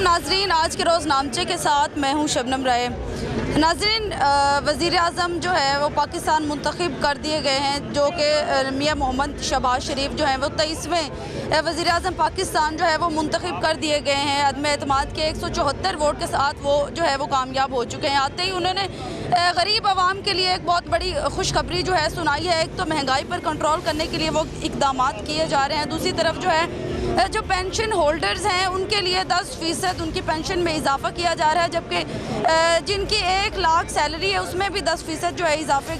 नाजरीन, आज के रोज़ नामचे के साथ मैं हूँ शबनम राय। नाजरीन, वज़ीर आज़म जो है वो पाकिस्तान मुंतखब कर दिए गए हैं, जो कि मियाँ मोहम्मद शहबाज शरीफ जो हैं वो 23वें वज़ीर आज़म पाकिस्तान जो है वो मुंतखब कर दिए गए हैं। अदम एतमाद के 174 वोट के साथ वो जो है वो कामयाब हो चुके हैं। आते ही उन्होंने गरीब आवाम के लिए एक बहुत बड़ी खुशखबरी जो है सुनाई है। एक तो महंगाई पर कंट्रोल करने के लिए वो इकदाम किए जा रहे हैं, दूसरी तरफ जो है जो पेंशन होल्डर्स हैं उनके लिए 10% उनकी पेंशन में इजाफा किया जा रहा है, जबकि जिनकी 1 लाख सैलरी है उसमें भी 10% जो है इजाफे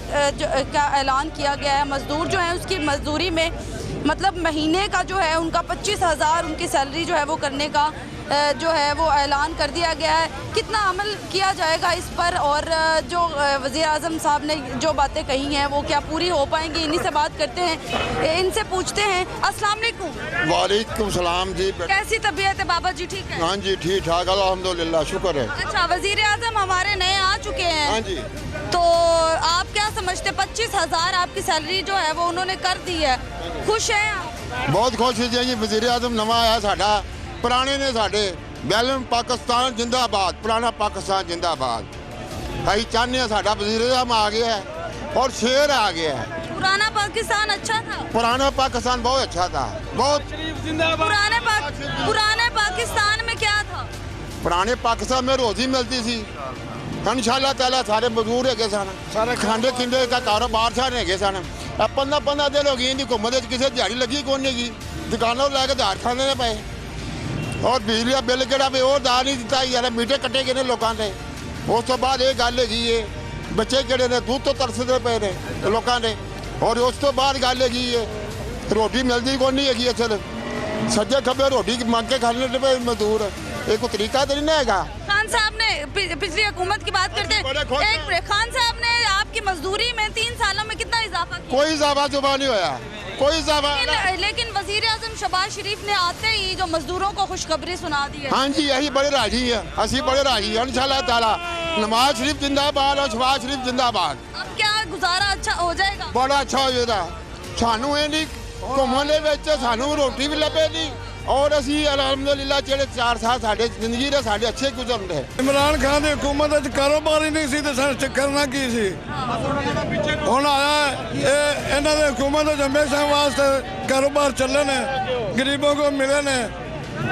का ऐलान किया गया है। मज़दूर जो है उसकी मजदूरी में मतलब महीने का जो है उनका 25,000 उनकी सैलरी जो है वो करने का जो है वो ऐलान कर दिया गया है। कितना अमल किया जाएगा इस पर, और जो वज़ीर आज़म साहब ने जो बातें कही हैं वो क्या पूरी हो पाएंगी, इन्हीं से बात करते हैं, इनसे पूछते हैं। अस्सलाम वालेकुम। वालेकुम सलाम जी। कैसी तबीयत है बाबा जी? ठीक है? हाँ जी, ठीक ठाक अल्हम्दुलिल्लाह, शुक्र है। अच्छा, वज़ीर आज़म हमारे नए आ चुके हैं। हाँ जी। तो आप क्या समझते, 25,000 आपकी सैलरी जो है वो उन्होंने कर दी है, खुश हैं आप? बहुत खुश है जी। वज़ीर आज़म नवा आया साडा, पुराने ने साडे बैलम पाकिस्तान जिंदाबाद, पुराना पाकिस्तान जिंदाबाद। अभी चाहते हैं साडा वज़ीर आज़म आ गया है और शेर आ गया है। पुराना पाकिस्तान अच्छा था? पुराना पाकिस्तान बहुत अच्छा था, बहुत। पुराने पाकिस्तान में क्या था? पुराने पाकिस्तान में रोजी मिलती थी इंशाअल्लाह ताला। सारे मजदूर है सन, सारे खांडे किंडे का कारोबार सारे है सन। 15 दिन हो गए इनकी हुकूमत, किसी दिहाड़ी लगी कौन नहीं, दुकानों लैके धार खाने ने पे, और बिजली का बिल किहड़ा भी और दा नहीं दिता यार, मीटर कट्टे गए ने लोगों के। उस तो बाद ये गल है बच्चे किहड़े ने दूध तो तरसते पे ने लोगों ने, और उस तो बाद गल है रोटी मिलती कौन नहीं है असल, सज्जे खब्बे रोटी मंग के खाने पे मजदूर। ये कोई तरीका तो नहीं है। खान साहब ने पिछली हुकूमत की बात करते हैं, खान साहब ने आपकी मजदूरी में 3 सालों में कितना इजाफा किया? कोई इजाफा जुबा नहीं होया, कोई इजाफा। लेकिन वज़ीर आज़म शहबाज शरीफ ने आते ही जो मजदूरों को खुशखबरी सुना दी है। हाँ जी, यही बड़े राजी है, असी बड़े राजी है इंशाअल्लाह ताला। नवाज शरीफ जिंदाबाद और शहबाज शरीफ जिंदाबाद। अब क्या गुजारा अच्छा हो जाएगा? बड़ा अच्छा हो जाएगा। सानू ये नहीं घूमने विच सानू रोटी भी लभे नहीं, और असी अलहमदुलिल्लाह जेडे 4 साल साडे जिंदगी दे साडे अच्छे गुजरदे। इमरान खान की हुकूमत च कारोबार ही नहीं सी ते करना की सी। हुण आया इन्हां दी हुकूमत च हमेशा वास्ते कारोबार चले ने, गरीबों को मिले ने,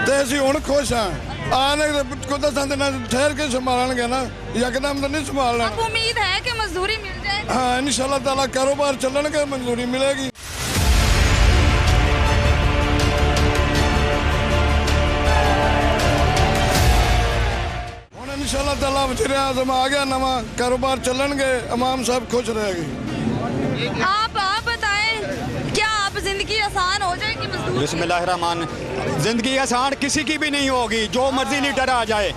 ते असी हुण खुश हाँ। आने कुछ दिन ठहर के संभालणगे ना, यकदम तो नहीं संभालना। उम्मीद है कि मजदूरी मिल जाएगी? हाँ, इंशाअल्लाह ताला कारोबार चलणगे, मजदूरी मिलेगी। इंशाअल्लाह ताला वज़ीर आज़म आ गया, नवा कारोबार चलणगे, अवाम सब खुश रहेगी। आप बताएं, क्या आप जिंदगी आसान हो जाएगी मजदूर? बिस्मिल्लाहिर्रहमान। जिंदगी आसान किसी की भी नहीं होगी, जो मर्जी लीडर आ जाए,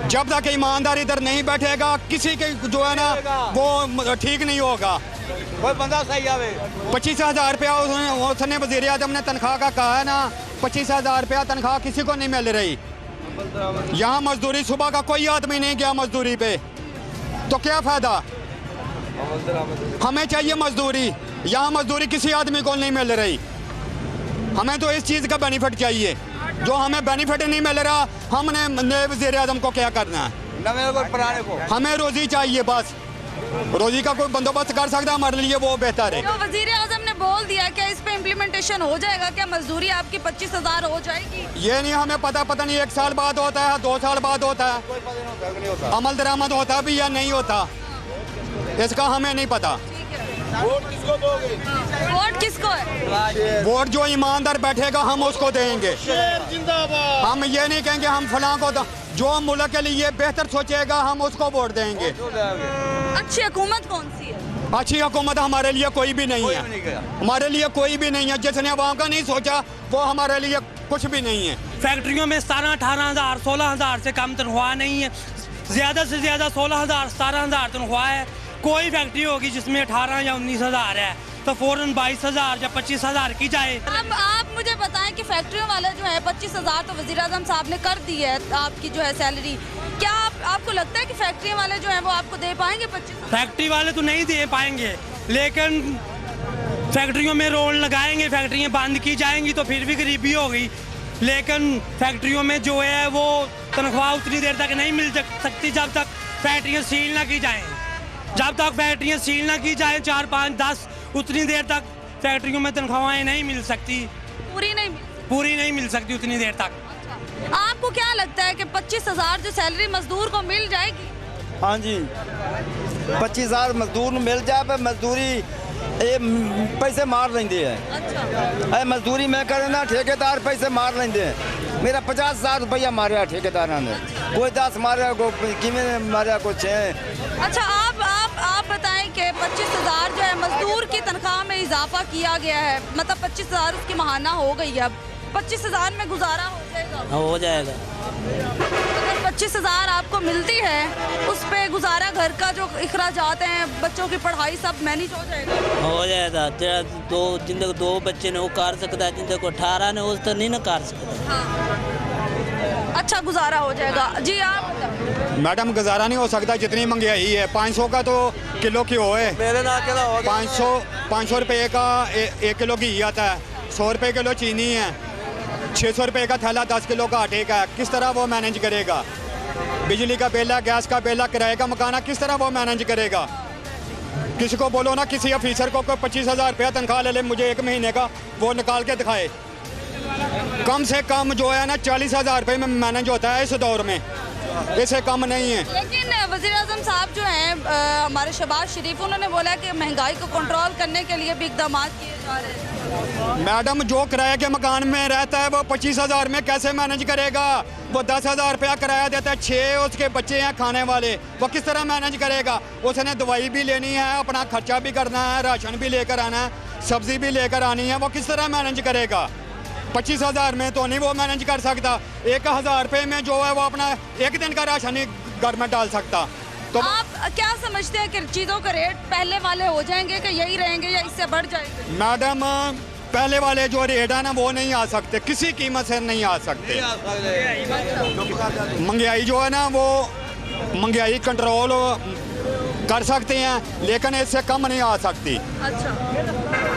जब तक ईमानदार इधर नहीं बैठेगा किसी के जो है ना वो ठीक नहीं होगा। कोई बंदा सही आवे। 25,000 रुपया उसने वज़ीर आज़म ने तनख्वाह का कहा है ना, 25,000 रुपया तनख्वाह किसी को नहीं मिल रही। यहाँ मजदूरी, सुबह का कोई आदमी नहीं गया मजदूरी पे, तो क्या फायदा? हमें चाहिए मजदूरी, यहाँ मजदूरी किसी आदमी को नहीं मिल रही। हमें तो इस चीज़ का बेनिफिट चाहिए, जो हमें बेनिफिट नहीं मिल रहा, हमने नए वज़ीर आज़म को क्या करना है? हमें रोजी चाहिए, बस रोजी का कोई बंदोबस्त कर सकता है हमारे लिए, वो बेहतर है। जो वज़ीर आज़म ने बोल दिया, क्या इस पे इम्प्लीमेंटेशन हो जाएगा? क्या मजदूरी आपकी 25,000 हो जाएगी? ये नहीं हमें पता नहीं 1 साल बाद होता है, 2 साल बाद होता है, अमल दरामद होता भी या नहीं होता, इसका हमें नहीं पता। वोट किसको दोगे? वोट किसको है? वोट जो ईमानदार बैठेगा हम उसको देंगे। जिंदाबाद। हम ये नहीं कहेंगे हम फलां को, जो मुल्क के लिए बेहतर सोचेगा हम उसको वोट देंगे। अच्छी हुकूमत कौन सी है? अच्छी हुकूमत हमारे लिए कोई भी नहीं है, हमारे लिए कोई भी नहीं है। जिसने अवाम का नहीं सोचा वो हमारे लिए कुछ भी नहीं है। फैक्ट्रियों में 17-18,000 16,000 से कम तनख्वाह नहीं है, ज़्यादा से ज़्यादा 16,000 17,000 तनख्वाह है। कोई फैक्ट्री होगी जिसमें 18 या 19,000 है तो फ़ौरन 22,000 या 25,000 की जाए। अब आप मुझे बताएं कि फैक्ट्रियों वाले जो है 25,000 तो वज़ीर आज़म साहब ने कर दी है आपकी जो है सैलरी, क्या आपको लगता है कि फैक्ट्री वाले जो है वो आपको दे पाएंगे 25,000? फैक्ट्री वाले तो नहीं दे पाएंगे, लेकिन फैक्ट्रियों में रोल लगाएंगे, फैक्ट्रियाँ बंद की जाएंगी तो फिर भी गरीबी होगी। लेकिन फैक्ट्रियों में जो है वो तनख्वाह उतनी देर तक नहीं मिल सकती जब तक फैक्ट्रियाँ सील ना की जाएँ। जब तक फैक्ट्रियाँ सील ना की जाएँ 4, 5, 10 उतनी देर तक फैक्ट्रियों में तनख्वाहें नहीं मिल सकती, पूरी नहीं मिल सकती उतनी देर तक। आपको क्या लगता है कि 25,000 जो सैलरी मजदूर को मिल जाएगी? हाँ जी 25,000 मजदूर ਨੂੰ ਮਿਲ ਜਾਏ ਪਰ ਮਜ਼ਦੂਰੀ ਇਹ ਪੈਸੇ ਮਾਰ ਲੈਂਦੇ ਆ। अच्छा ਇਹ ਮਜ਼ਦੂਰੀ ਮੈਂ ਕਰੇ ਨਾ ਠੇਕੇਦਾਰ ਪੈਸੇ ਮਾਰ ਲੈਂਦੇ ਆ। ਮੇਰਾ 50,000 ਰੁਪਇਆ ਮਾਰਿਆ ਠੇਕੇਦਾਰਾਂ ਨੇ, ਕੋਈ 10 ਮਾਰਿਆ ਕੋਈ ਕਿਵੇਂ ਮਾਰਿਆ कुछ है। अच्छा आप बताएं कि 25,000 जो है मजदूर की तनख्वाह में इजाफा किया गया है, मतलब 25,000 उसकी महाना हो गई है। अब 25,000 में गुजारा हो जाएगा? हो जाएगा। अगर 25,000 आपको मिलती है उस पे गुजारा, घर का जो अखराजात हैं, बच्चों की पढ़ाई सब मैनेज हो जाएगा? हो जाएगा। तेरा जिंदे को 2 बच्चे ने वो कर सकता है, जिंदे को 18 ने वो तो नहीं ना कर सकता। हाँ। अच्छा गुजारा हो जाएगा। जी आप? मैडम गुजारा नहीं हो सकता, जितनी महंगाई है। 500 का तो किलो घी है, मेरे ना चला हो 500 रुपये का 1 किलो घी आता है, 100 रुपये किलो चीनी है, 600 रुपये का थैला 10 किलो का आटे का है। किस तरह वो मैनेज करेगा? बिजली का बिल है, गैस का बिल है, किराए का मकान है, किस तरह वो मैनेज करेगा? किसी को बोलो ना, किसी ऑफिसर को 25,000 रुपया तनख्वाह ले ले मुझे 1 महीने का, वो निकाल के दिखाए। कम से कम जो है ना 40,000 रुपये में मैनेज होता है इस दौर में, इससे कम नहीं है। लेकिन वज़ीर आज़म साहब जो हैं हमारे शहबाज शरीफ, उन्होंने बोला कि महंगाई को कंट्रोल करने के लिए भी इक़दाम किए जा रहे हैं। मैडम जो किराए के मकान में रहता है वो 25,000 में कैसे मैनेज करेगा? वो 10,000 रुपया किराया देता है, 6 उसके बच्चे हैं खाने वाले, वो किस तरह मैनेज करेगा? उसने दवाई भी लेनी है, अपना खर्चा भी करना है, राशन भी लेकर आना है, सब्जी भी लेकर आनी है, वो किस तरह मैनेज करेगा? 25,000 में तो नहीं वो मैनेज कर सकता। 1,000 रुपये में जो है वो अपना 1 दिन का राशन ही घर में डाल सकता। तो आप क्या समझते हैं कि चीज़ों के रेट पहले वाले हो जाएंगे कि यही रहेंगे या इससे बढ़ जाएंगे? मैडम पहले वाले जो रेट है ना वो नहीं आ सकते, किसी कीमत से नहीं आ सकते। महंगाई जो है ना वो महंगाई कंट्रोल कर सकते हैं, लेकिन इससे कम नहीं आ सकती। अच्छा,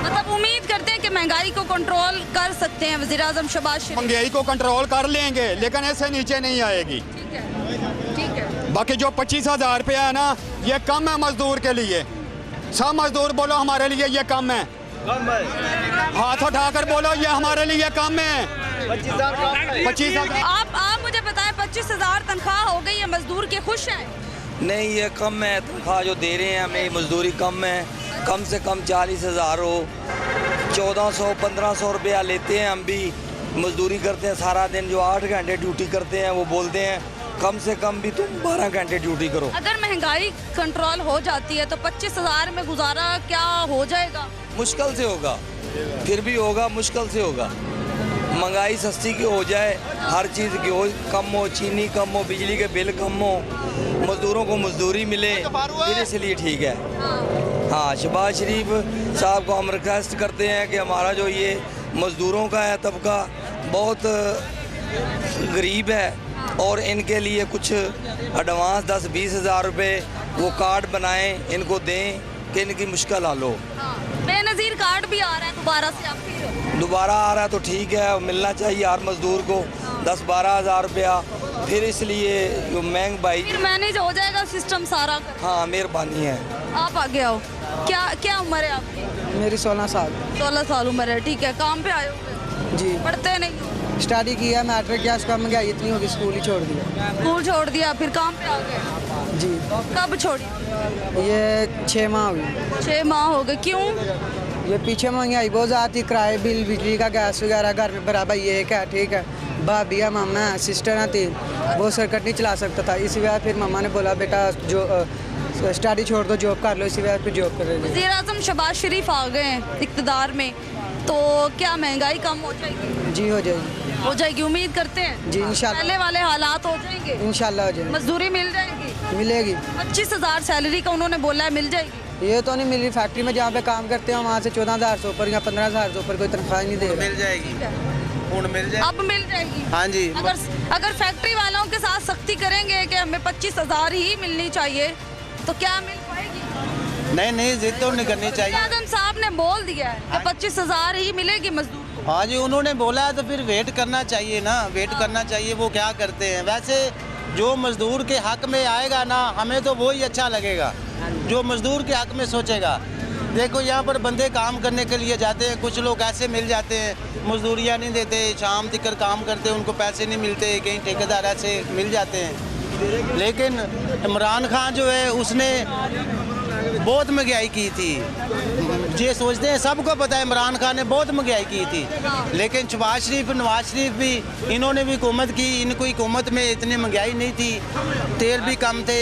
मतलब उम्मीद करते हैं कि महंगाई को कंट्रोल कर सकते हैं वज़ीर आज़म शहबाज शरीफ? महंगाई को कंट्रोल कर लेंगे, लेकिन इससे नीचे नहीं आएगी। ठीक है। बाकी जो 25,000 रुपया है ना ये कम है मजदूर के लिए। सब मजदूर बोलो हमारे लिए ये कम है, हाथ उठाकर बोलो ये हमारे लिए कम है। 25,000। आप मुझे बताएं 25,000 तनख्वाह हो गई है, मजदूर के खुश हैं? नहीं ये कम है, तनख्वाह जो दे रहे हैं हमें मजदूरी कम है, कम से कम 40,000 हो, 1400-1500 रुपया लेते हैं। हम भी मजदूरी करते हैं सारा दिन, जो 8 घंटे ड्यूटी करते हैं वो बोलते हैं कम से कम भी तुम 12 घंटे ड्यूटी करो। अगर महंगाई कंट्रोल हो जाती है तो 25,000 में गुजारा क्या हो जाएगा? मुश्किल से होगा, फिर भी होगा, मुश्किल से होगा। महंगाई सस्ती की हो जाए, हर चीज़ की हो, कम हो, चीनी कम हो, बिजली के बिल कम हो, मजदूरों को मजदूरी मिले, फिर इसलिए ठीक है। हाँ, शहबाज शरीफ साहब को हम रिक्वेस्ट करते हैं कि हमारा जो ये मजदूरों का है तबका बहुत गरीब है और इनके लिए कुछ एडवांस 10-20 हज़ार रुपये वो कार्ड बनाएं, इनको दें कि इनकी मुश्किल हल हो। बेनज़ीर कार्ड भी आ रहा है दोबारा से, आप फिर दोबारा आ रहा है तो ठीक है, मिलना चाहिए हर मजदूर को 10-12 हज़ार रुपया, फिर इसलिए जो महंगाई फिर मैनेज हो जाएगा सिस्टम सारा। हाँ मेहरबानी है। आप आगे आओ। क्या उम्र है आपकी? मेरी 16 साल। 16 साल उम्र है, ठीक है। काम पे आए हो? जी। पढ़ते नहीं? स्टडी किया, मैट्रिक किया, उसका महंगाई इतनी होगी स्कूल ही छोड़ दिया। स्कूल छोड़ दिया, फिर काम पे आ गए? जी। कब छोड़ी? ये 6 माह हुई। 6 माह हो गए, क्यों? ये पीछे महंगाई बहुत ज़्यादा थी, किराए बिल, बिजली का, गैस वगैरह घर में बराबर ये एक है, ठीक है। भाभी है, मामा है, सिस्टर है 3, वो सरकट नहीं चला सकता था, इसी वजह फिर मामा ने बोला बेटा जो स्टडी छोड़ दो, जॉब कर लो, इसी वजह फिर जॉब कर रहे थे। वज़ीर आज़म शहबाज शरीफ आ गए हैं इक़्तिदार में, तो क्या महंगाई कम हो जाएगी? जी हो जाएगी। हो जाएगी, उम्मीद करते हैं? जी इंशाल्लाह। पहले वाले हालात हो जाएंगे? इंशाल्लाह हो जाएगी। मजदूरी मिल जाएगी? मिलेगी। 25,000 सैलरी का उन्होंने बोला है, मिल जाएगी? ये तो नहीं मिल रही, फैक्ट्री में जहाँ पे काम करते हैं वहाँ से 14,000 से ऊपर या 15,000 से ऊपर कोई तनख्वाह नहीं दे रहा। मिल जाएगी, अब मिल जाएगी। हाँ जी। अगर फैक्ट्री वालों के साथ सख्ती करेंगे कि हमें 25,000 ही मिलनी चाहिए तो क्या मिल पाएगी? नहीं जिद तो नहीं करनी चाहिए। आज़म साहब ने बोल दिया है कि 25,000 ही मिलेगी मजदूर को। हाँ जी, उन्होंने बोला है तो फिर वेट करना चाहिए ना, वेट करना चाहिए वो क्या करते हैं। वैसे जो मजदूर के हक में आएगा ना, हमें तो वही अच्छा लगेगा जो मजदूर के हक में सोचेगा। देखो यहाँ पर बंदे काम करने के लिए जाते हैं, कुछ लोग ऐसे मिल जाते हैं, मजदूरियाँ नहीं देते, शाम तक काम करते हैं, उनको पैसे नहीं मिलते, कहीं ठेकेदार ऐसे मिल जाते हैं। लेकिन इमरान खान जो है उसने बहुत महंगाई की थी। ये सोचते हैं, सबको पता है इमरान खान ने बहुत महंगाई की थी, लेकिन शहबाज शरीफ, नवाज शरीफ भी, इन्होंने भी हुकूमत की, इनको हुकूमत में इतनी महंगाई नहीं थी, तेल भी कम थे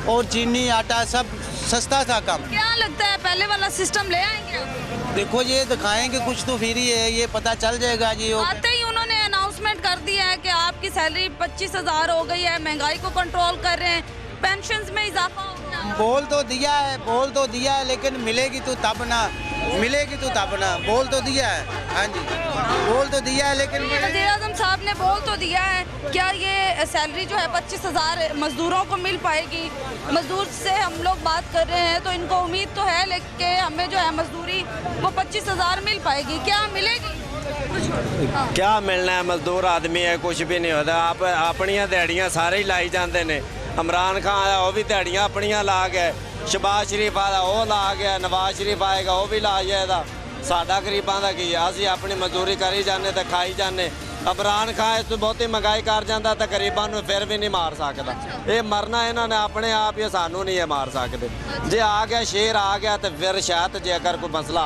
और चीनी आटा सब सस्ता था कम। क्या लगता है पहले वाला सिस्टम ले आएंगे? देखो ये दिखाएंगे कुछ तो फिर ही है, ये पता चल जाएगा जी। आते ही उन्होंने अनाउंसमेंट कर दिया है कि आपकी सैलरी 25,000 हो गई है, महंगाई को कंट्रोल कर रहे हैं, पेंशन्स में इजाफा हो गया। बोल तो दिया है, लेकिन मिलेगी तो तब ना, मिलेगी तो तब ना। बोल तो दिया है, हाँ जी, बोल तो दिया है, लेकिन वज़ीर-ए-आज़म साहब ने बोल तो दिया है। क्या ये सैलरी जो है 25,000 मजदूरों को मिल पाएगी? मजदूर से हम लोग बात कर रहे हैं तो इनको उम्मीद तो है, लेकिन हमें जो है मजदूरी वो 25,000 मिल पाएगी, क्या मिलेगी? क्या मिलना है, मजदूर आदमी है, कुछ भी नहीं होता। आप अपनियां दिहाड़ियां सारे ही लाई जाते ने। इमरान खान आया वो भी दिहाड़ियां अपनियां ला गए, शहबाज शरीफ आया वो ला गया, नवाज शरीफ आएगा वो भी ला जाएगा। साडा गरीबां दा की है, असीं अपनी मजदूरी करी जाने ते खाई जाने। इमरान खान इस बहुती महंगाई कर जाता तो गरीबां नूं फिर भी नहीं मार सकदा। ये मरना इन्होंने अपने आप ही, सानू नहीं है मार सकते। जे आ गया शेर आ गया तो फिर शायद जे अगर कोई मसला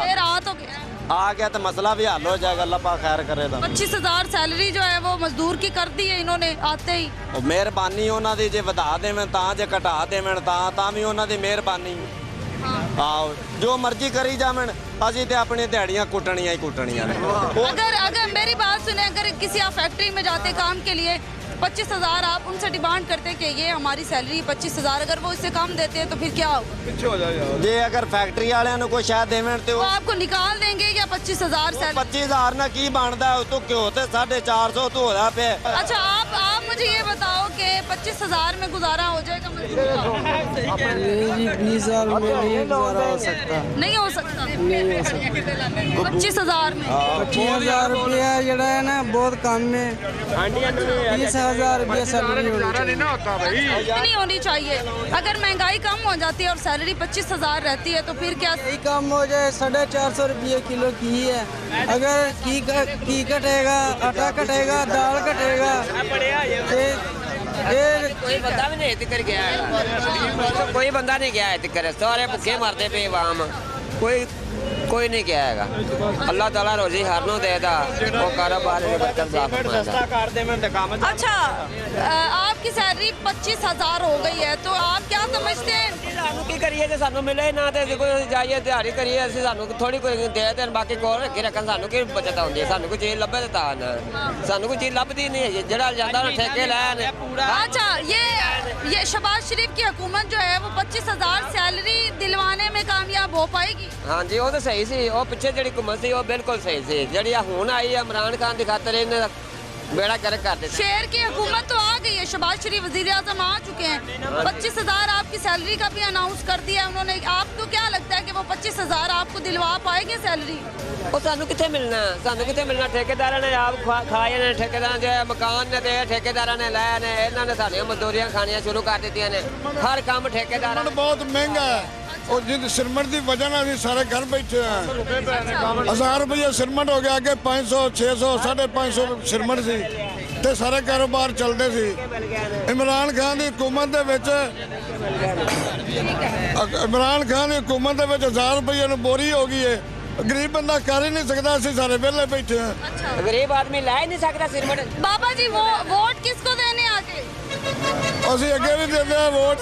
आ गया तो मसला भी हल हो जाएगा। अल्लाह पाक खैर करेगा। 25,000 सैलरी जो है वो मजदूर की कर दी है इन्होंने आते ही। मेहरबानी उन्हों की, जे वधा देवन तां, जे घटा देवन तां भी उन्हों की मेहरबानी। आओ जो मर्जी करी जावन, असीं ते अपनी दिहाड़ियां कुटनियां ही कुटनियां ने। अगर मेरी बात सुने, अगर किसी आप फैक्ट्री में जाते काम के लिए, 25,000 आप उनसे डिमांड करते कि ये हमारी सैलरी 25,000, अगर वो इससे कम देते हैं तो फिर क्या होगा? पीछे हो जाएगा। जे अगर फैक्ट्री वाले को शायद देवन तो वो आपको निकाल देंगे या 25,000 सैलरी? 25,000 ना की बनता है, तो क्यों होते 450 तो हो रहा पे। अच्छा आप मुझे ये बताओ कि 25,000 में गुजारा हो जाएगा मजदूर का? 20,000 में नहीं गुजारा हो सकता। नहीं हो सकता। 25,000 में 25,000 रुपया जड़ा है ना बहुत कम है। 20,000 रुपया सैलरी नहीं होनी चाहिए। अगर महंगाई कम हो जाती है और सैलरी 25,000 रहती है तो फिर क्या? कम हो जाए, 450 रुपये किलो की है। अगर की कटेगा, आटा कटेगा, दाल कटेगा, कोई बंदा भी नहीं तिकर गया है, कोई बंदा नहीं गया है तिकर, सारे भुखे मरते पे आवाम, कोई नहीं गया है। अल्लाह ताला रोजी हर नो देदा, वो कारोबार में सस्ता कर देवन ते काम। अच्छा आपकी सैलरी 25,000 हो गई है तो आप क्या समझते हैं? सानू की करिए जे सानू मिले ना ते कोई जाइए दिहाड़ी करिए, असि सानू थोड़ी कोई दे देन, बाकी कोल रखी रखन, सानू की बचत होंदी है, सानू कोई चीज लभे ते तां ना, सानू कोई चीज लभदी नहीं है, जेड़ा जांदा ना ठेके लैन। अच्छा ये शहबाज शरीफ की हुकूमत जो है वो 25,000 सैलरी दिलवाने में कामयाब हो पाएगी? हाँ जी, वो तो सही सी, वो पिछे जी हुकूमत सी वो बिल्कुल सही सी, जी हुण आई है इमरान खान की खातर इन्हें बेड़ा गर्क कर देते। शेर की हुकूमत तो आ गई है, शहबाज शरीफ वज़ीर-ए-आज़म आ चुके हैं, 25,000 आपकी सैलरी का भी अनाउंस कर दिया है उन्होंने। आपको क्या लगता है कि वो 25,000 आपको दिलवा पाएंगे सैलरी? वो सानू कितने मिलना, सानू कितने मिलना? ठेकेदार ने आप खाए ने, ठेकेदार जो मकान ने दे, ठेकेदार ने लाया ने, इन्होंने सानिया मजदूरियां खानियां शुरू कर दी ने, हर काम ठेकेदार। बहुत महंगा है और जिन सिरमट की वजह ना सारे घर बैठे हैं। 1000 रुपया सिरमट हो गया, अगे 500, 600, 550 सिरमट सी ते सारे कारोबार चलते सी। इमरान खान की हुकूमत दे विच, इमरान खान की हुकूमत दे विच 1000 रुपये बोरी हो गई है। गरीब बंदा कर ही नहीं सकता, असि सारे वेले बैठे हैं। गरीब आदमी ला ही नहीं सकता सिरमट। बाबा जी वो वोट किसको देने आगे? असि अगे भी देते हैं वोट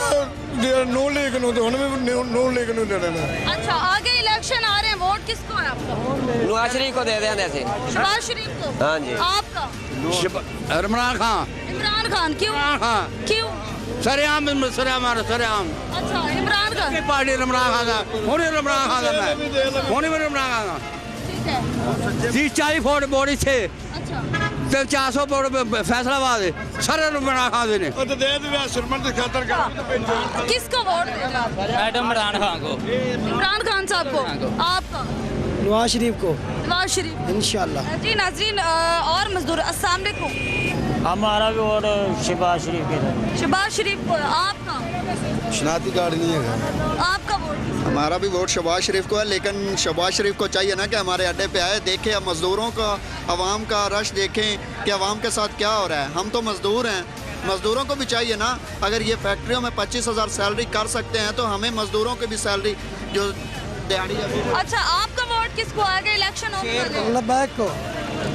नून लीग नूं, हुण भी नून लीग नूं देने ने। अच्छा आगे इलेक्शन आ रहे हैं, वोट किसको है आपका? नवाज शरीफ को दे देंगे ऐसे। शहबाज शरीफ को? हाँ जी। आपका? इमरान खान। इमरान खान क्यों? क्यों? सरेआम अच्छा इमरान खान पार्टी इमरान खान का, हुण इमरान खान का, मैं हुण भी इमरान खान का। ठीक है। 30-40 फुट बोरी थे अच्छा 400 फुट फैसलाबाद सारे इमरान खान ने सिरमट की खातर। किसको वोट देना? मैडम इमरान खान को। इमरान खान साहब को। आपका? नवाज शरीफ को नवाज शरीफ इंशाल्लाह। जी नाजरीन और मजदूर अस्सलाम वालेकुम। हमारा भी और शहबाज शरीफ के शहबाज शरीफ को आपका शनाती कार्ड नहीं है। आपका वोट हमारा भी वोट शहबाज शरीफ को है, लेकिन शहबाज शरीफ को चाहिए ना कि हमारे अड्डे पे आए, देखें अब मज़दूरों का, आवाम का रश देखें कि आवाम के साथ क्या हो रहा है। हम तो मज़दूर हैं, मज़दूरों को भी चाहिए ना। अगर ये फैक्ट्रियों में 25,000 सैलरी कर सकते हैं तो हमें मज़दूरों की भी सैलरी जो दिहाड़ी है। अच्छा आपका वोट किसको आएगा इलेक्शन होने वाले? लब्बैक को,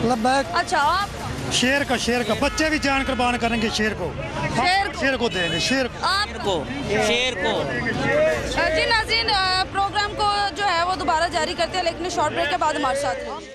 लब्बैक। अच्छा आप शेर का बच्चे भी जान कुर्बान करेंगे शेर को। शेर को देंगे शेर आपको शेर को। जी नाज़रीन प्रोग्राम को जो है वो दोबारा जारी करते हैं, लेकिन शॉर्ट ब्रेक के बाद हमारे साथ रहिए।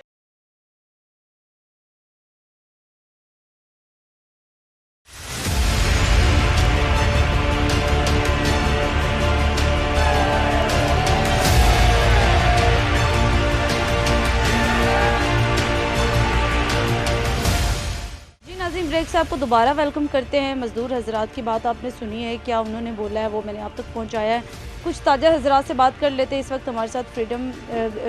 ब्रेक से आपको दोबारा वेलकम करते हैं। मज़दूर हजरात की बात आपने सुनी है, क्या उन्होंने बोला है वो मैंने आप तक पहुंचाया है। कुछ ताज़ा हजरात से बात कर लेते हैं। इस वक्त हमारे साथ फ्रीडम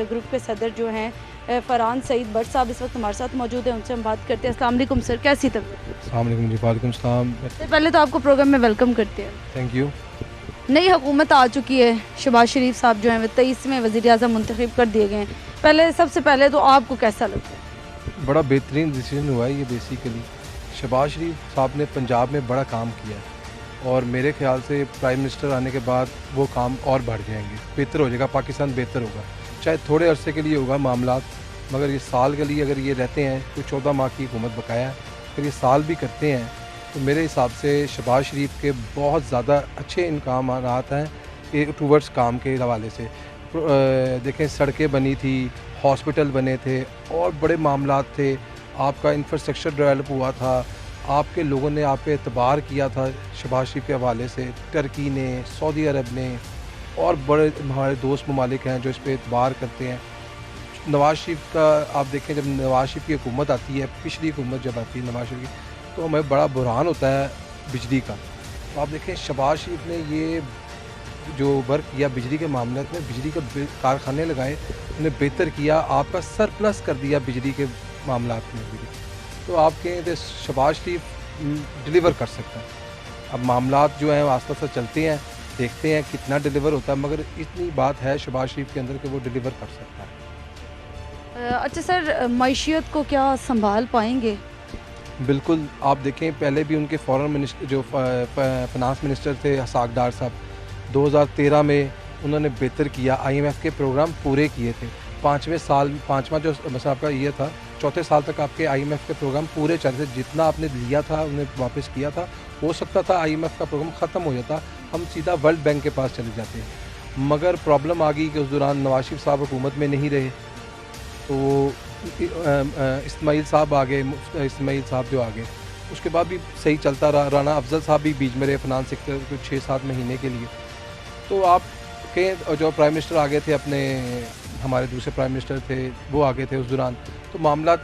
ग्रुप के सदर जो हैं फ़रहान सईद भट्ट साहब इस वक्त हमारे साथ मौजूद हैं, उनसे हम बात करते हैं। अस्सलाम वालेकुम सर, कैसी तबीयत? अस्सलाम वालेकुम जी। वालेकुम सलाम। पहले तो आपको प्रोग्राम में वेलकम करते हैं। Thank you. नई हुकूमत आ चुकी है, शहबाज शरीफ साहब जो हैं 23वें वज़ीर-ए-आज़म मुंतखब कर दिए गए हैं। पहले सबसे पहले तो आपको कैसा लगता है? बड़ा बेहतरीन डिसीजन हुआ है ये। बेसिकली शहबाज शरीफ साहब ने पंजाब में बड़ा काम किया है और मेरे ख्याल से प्राइम मिनिस्टर आने के बाद वो काम और बढ़ जाएंगे, बेहतर हो जाएगा, पाकिस्तान बेहतर होगा। चाहे थोड़े अरसे के लिए होगा मामलात, मगर ये साल के लिए अगर ये रहते हैं तो 14 माह की हुकूमत बकाया है, अगर ये साल भी करते हैं तो मेरे हिसाब से शहबाज शरीफ के बहुत ज़्यादा अच्छे इनकामात हैं ये टूवर्ड्स काम के हवाले से। देखें सड़कें बनी थी, हॉस्पिटल बने थे और बड़े मामलात थे, आपका इंफ्रास्ट्रक्चर डेवलप हुआ था, आपके लोगों ने आप पे एतबार किया था शहबाज शरीफ के हवाले से। टर्की ने, सऊदी अरब ने और बड़े हमारे दोस्त ममालिक हैं जो इस पे एतबार करते हैं। नवाज शरीफ का आप देखें, जब नवाज शरीफ की हुकूमत आती है, पिछली हुकूमत जब आती है नवाज शरीफ की, तो हमें बड़ा बुरहान होता है बिजली का। तो आप देखें शहबाज शरीफ ने ये जो वर्क किया बिजली के मामले में, बिजली के कारखाने लगाए, उन्हें बेहतर किया, आपका सरप्लस कर दिया बिजली के मामलात में भी। तो आप कहें तो शहबाज शरीफ डिलीवर कर सकता है। अब मामलात जो हैं आस्ते आस्ते चलते हैं, देखते हैं कितना डिलीवर होता है, मगर इतनी बात है शहबाज शरीफ के अंदर कि वो डिलीवर कर सकता है। अच्छा सर, मईशियत को क्या संभाल पाएंगे? बिल्कुल। आप देखें पहले भी उनके फॉरेन मिनिस्टर जो फाइनेंस मिनिस्टर थे हसाक डार साहब, 2013 में उन्होंने बेहतर किया, IMF के प्रोग्राम पूरे किए थे। पाँचवा जो मतलब आपका ये था, चौथे साल तक आपके IMF के प्रोग्राम पूरे चल रहे थे। जितना आपने लिया था उन्हें वापस किया था। हो सकता था IMF का प्रोग्राम ख़त्म हो जाता, हम सीधा वर्ल्ड बैंक के पास चले जाते, मगर प्रॉब्लम आ गई कि उस दौरान नवाज शरीफ साहब हुकूमत में नहीं रहे, तो इस्माइल साहब आ गए, इस्माइल साहब जो आ गए, उसके बाद भी सही चलता रहा। राना अफजल साहब भी बीच में रहे फाइनेंस सेक्टर को 6-7 महीने के लिए। तो आप के जो प्राइम मिनिस्टर आ गए थे, अपने हमारे दूसरे प्राइम मिनिस्टर थे, वो आ गए थे उस दौरान, तो मामला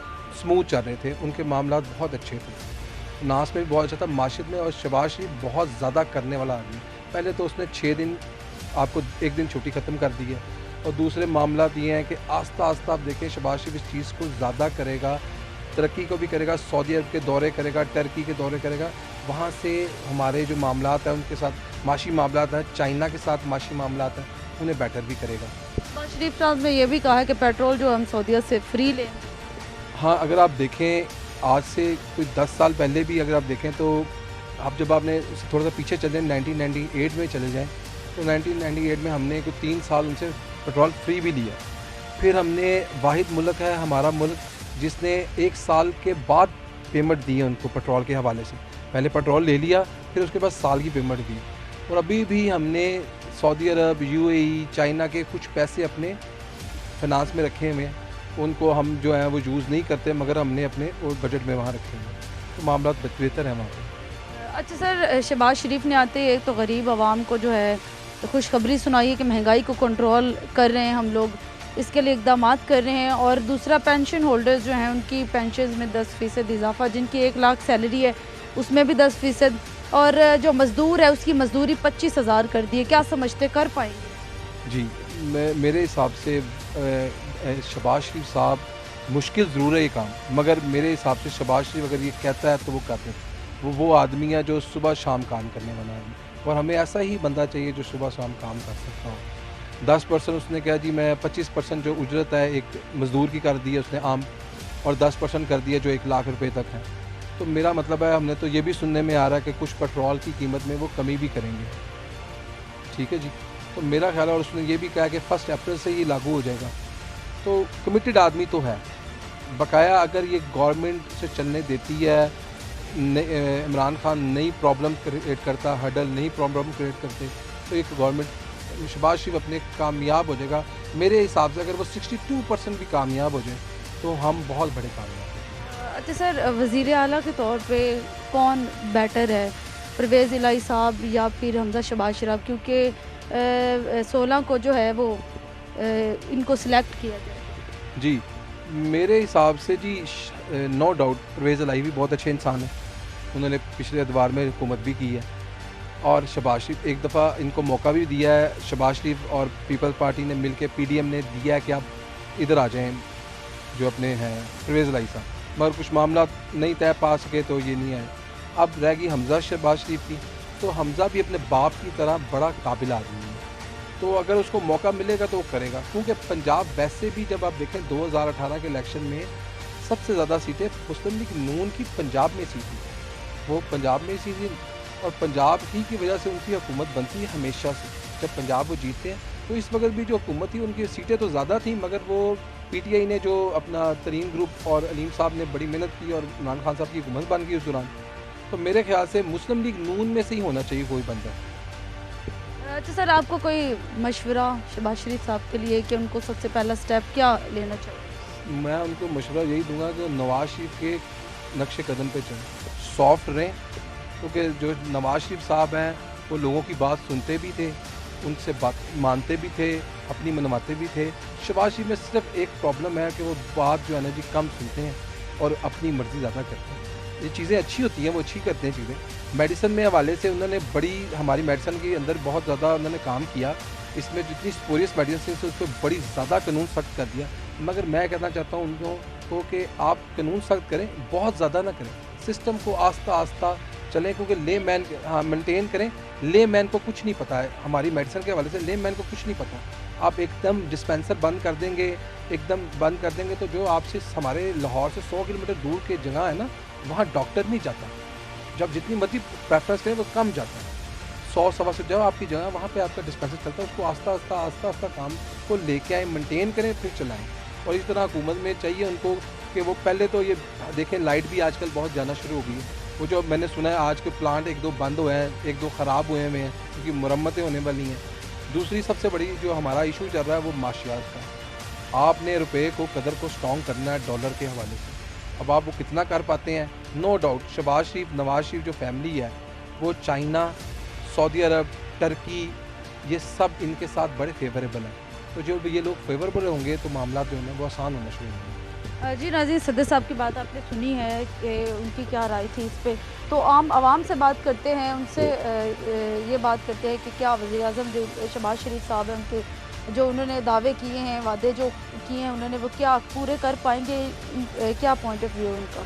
स्मूथ चल रहे थे, उनके मामला बहुत अच्छे थे, नास में भी बहुत अच्छा था, माशियत में। और शहबाज शरीफ बहुत ज़्यादा करने वाला आदमी। पहले तो उसने 6 दिन आपको 1 दिन छुट्टी ख़त्म कर दी है, और दूसरे मामला ये हैं कि आस्ता आस्ता आप देखें शहबाज शरीफ इस चीज़ को ज़्यादा करेगा, तरक्की को भी करेगा, सऊदी अरब के दौरे करेगा, टर्की के दौरे करेगा, वहाँ से हमारे जो मामलात हैं उनके साथ माशी मामलात हैं, चाइना के साथ माशी मामलात हैं, उन्हें बेटर भी करेगा। शहबाज शरीफ साहब ने यह भी कहा है कि पेट्रोल जो हम सऊदीया से फ्री लें। हाँ, अगर आप देखें आज से कोई 10 साल पहले भी अगर आप देखें तो आप जब आपने थोड़ा सा पीछे चले जाएँ, 1998 में चले जाएँ, तो 1998 में हमने कोई 3 साल उनसे पेट्रोल फ्री भी लिया। फिर हमने वाहिद मुल्क है हमारा मुल्क जिसने 1 साल के बाद पेमेंट दी है उनको पेट्रोल के हवाले से। पहले पेट्रोल ले लिया, फिर उसके बाद साल की पेमेंट दी। और अभी भी हमने सऊदी अरब, UAE, चाइना के कुछ पैसे अपने फाइनेंस में रखे हुए हैं, उनको हम जो है वो यूज़ नहीं करते, मगर हमने अपने बजट में वहाँ रखे हैं, तो मामला बेहतर है वहाँ पर। अच्छा सर, शहबाज शरीफ ने आते एक तो गरीब आवाम को जो है खुशखबरी सुनाई है कि महंगाई को कंट्रोल कर रहे हैं हम लोग, इसके लिए इक़दाम कर रहे हैं। और दूसरा पेंशन होल्डर्स जो हैं उनकी पेंशन में 10% इजाफा, जिनकी 1 लाख सैलरी है उसमें भी 10%, और जो मज़दूर है उसकी मजदूरी 25,000 कर दी है। क्या समझते कर पाएंगे? जी, मेरे हिसाब से शहबाज शरीफ साहब मुश्किल ज़रूर है ये काम, मगर मेरे हिसाब से शहबाज शरीफ अगर ये कहता है तो वो कहते हैं। वो आदमी है जो सुबह शाम काम करने वाला आदमी, और हमें ऐसा ही बंदा चाहिए जो सुबह शाम काम कर सकता हो। 10% उसने कहा जी मैं 25% जो उजरत है एक मज़दूर की कर दी है उसने आम, और 10% कर दिया जो 1 लाख रुपए तक है। तो मेरा मतलब है हमने तो ये भी सुनने में आ रहा है कि कुछ पेट्रोल की कीमत में वो कमी भी करेंगे, ठीक है जी। तो मेरा ख्याल है, और उसने ये भी कहा कि 1 अप्रैल से ये लागू हो जाएगा। तो कमिटेड आदमी तो है, बकाया अगर ये गवर्नमेंट से चलने देती है, इमरान खान नई प्रॉब्लम क्रिएट करता, हडल नई प्रॉब्लम क्रिएट करते, तो एक गवर्नमेंट शहबाज शरीफ अपने कामयाब हो जाएगा। मेरे हिसाब से अगर वो 62% भी कामयाब हो जाए तो हम बहुत बड़े कामयाब हैं। अच्छा सर, वज़ीर आला के तौर पे कौन बेटर है, परवेज़ इलाही साहब या फिर हमजा शहबाज शरीफ? क्योंकि 16 को जो है वो इनको सिलेक्ट किया गया। जी मेरे हिसाब से जी नो डाउट परवेज़ इलाही भी बहुत अच्छे इंसान हैं, उन्होंने पिछले अदवार में हुकूमत भी की है, और शहबाज शरीफ एक दफ़ा इनको मौका भी दिया है। शहबाज शरीफ और पीपल्स पार्टी ने मिलकर PDM ने दिया है कि आप इधर आ जाएं, जो अपने हैं परवेज़ इलाही साहब, मगर कुछ मामला नहीं तय पा सके तो ये नहीं आए। अब रहेगी हमजा शहबाज शरीफ की, तो हमजा भी अपने बाप की तरह बड़ा काबिल आदमी है, तो अगर उसको मौका मिलेगा तो वो करेगा। क्योंकि पंजाब वैसे भी जब आप देखें 2018 के इलेक्शन में सबसे ज़्यादा सीटें मुस्लिम लीग नून की पंजाब में सी थी, वो पंजाब में सी थी, और पंजाब ही की वजह से उनकी हुकूमत बनती है हमेशा से। जब पंजाब वो जीतते हैं तो इस वक्त भी जो हुकूमत थी उनकी सीटें तो ज़्यादा थी, मगर वो PTI ने जो अपना तरीन ग्रुप और अलीम साहब ने बड़ी मेहनत की और इमरान खान साहब की हुकूमत बन गई उस दौरान। तो मेरे ख्याल से मुस्लिम लीग नून में से ही होना चाहिए कोई बंदा। अच्छा सर, आपको कोई मशवरा शहबाज शरीफ साहब के लिए कि उनको सबसे पहला स्टेप क्या लेना चाहिए? मैं उनको मशवरा यही दूंगा कि नवाज़ शरीफ के नक्शे कदम पे चलें, सॉफ्ट रहें, क्योंकि जो नवाज़ शरीफ साहब हैं वो लोगों की बात सुनते भी थे, उनसे बात मानते भी थे, अपनी मनवाते भी थे। शहबाज शरीफ में सिर्फ एक प्रॉब्लम है कि वो बात जो है ना जी कम सुनते हैं और अपनी मर्ज़ी ज़्यादा करते हैं। ये चीज़ें अच्छी होती हैं, वो अच्छी करते हैं चीज़ें। मेडिसिन में हवाले से उन्होंने बड़ी, हमारी मेडिसिन के अंदर बहुत ज़्यादा उन्होंने काम किया, इसमें जितनी स्पोरियस मेडिसिन से उस पर बड़ी ज़्यादा कानून सख्त कर दिया। मगर मैं कहना चाहता हूँ उनको को कि आप कानून सख्त करें, बहुत ज़्यादा ना करें, सिस्टम को आस्ता आस्ता चलें, क्योंकि ले मैन मेंटेन करें। ले मैन को कुछ नहीं पता है, हमारी मेडिसिन के हवाले से ले मैन को कुछ नहीं पता। आप एकदम डिस्पेंसर बंद कर देंगे, एकदम बंद कर देंगे, तो जो आपसे हमारे लाहौर से 100 किलोमीटर दूर की जगह है ना, वहाँ डॉक्टर नहीं जाता। जब जितनी मर्जी प्रेफरेंस करें वो कम जाता है, 100-125 जब आपकी जगह वहाँ पे आपका डिस्पेंसर चलता है, उसको आस्ता आस्ता काम को लेके आए, मेंटेन करें, फिर चलाएं। और इस तरह हुकूमत में चाहिए उनको कि वो पहले तो ये देखें, लाइट भी आजकल बहुत जाना शुरू हो गई है। वो जो मैंने सुना है आज के प्लांट 1-2 बंद हुए हैं, 1-2 ख़राब हुए हैं क्योंकि मुरम्मतें होने वाली हैं। दूसरी सबसे बड़ी जो हमारा इशू चल रहा है वो माशियात का। आपने रुपये को कदर को स्ट्रॉन्ग करना है डॉलर के हवाले से। अब आप वो कितना कर पाते हैं? नो डाउट शहबाज शरीफ, नवाज शरीफ जो फैमिली है वो चाइना, सऊदी अरब, टर्की, ये सब इनके साथ बड़े फेवरेबल हैं। तो जो ये लोग फेवरेबल होंगे तो मामला जो है वो आसान होना शुरू होंगे। जी नाज़रीन, सदर साहब की बात आपने सुनी है कि उनकी क्या राय थी इस पे। तो आम आवाम से बात करते हैं, उनसे ये बात करते हैं कि क्या वज़ीर-ए-आज़म जो शहबाज शरीफ साहब हैं उनके जो उन्होंने दावे किए हैं, वादे जो किए हैं उन्होंने, वो क्या पूरे कर पाएंगे? क्या पॉइंट ऑफ व्यू है उनका?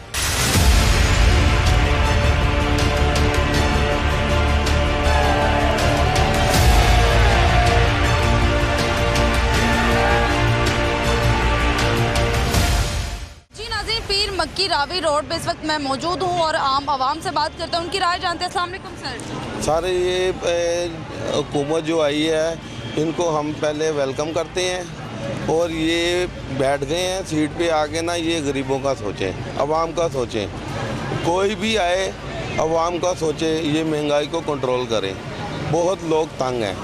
पीर मक्की रावी रोड पे इस वक्त मैं मौजूद हूँ और आम आवाम से बात करता हूँ, उनकी राय जानते हैं। अस्सलाम वालेकुम सर। सर, ये हुकूमत जो आई है इनको हम पहले वेलकम करते हैं, और ये बैठ गए हैं सीट पे आके ना, ये गरीबों का सोचें, आवाम का सोचें, कोई भी आए आवाम का सोचे, ये महंगाई को कंट्रोल करें। बहुत लोग तंग हैं,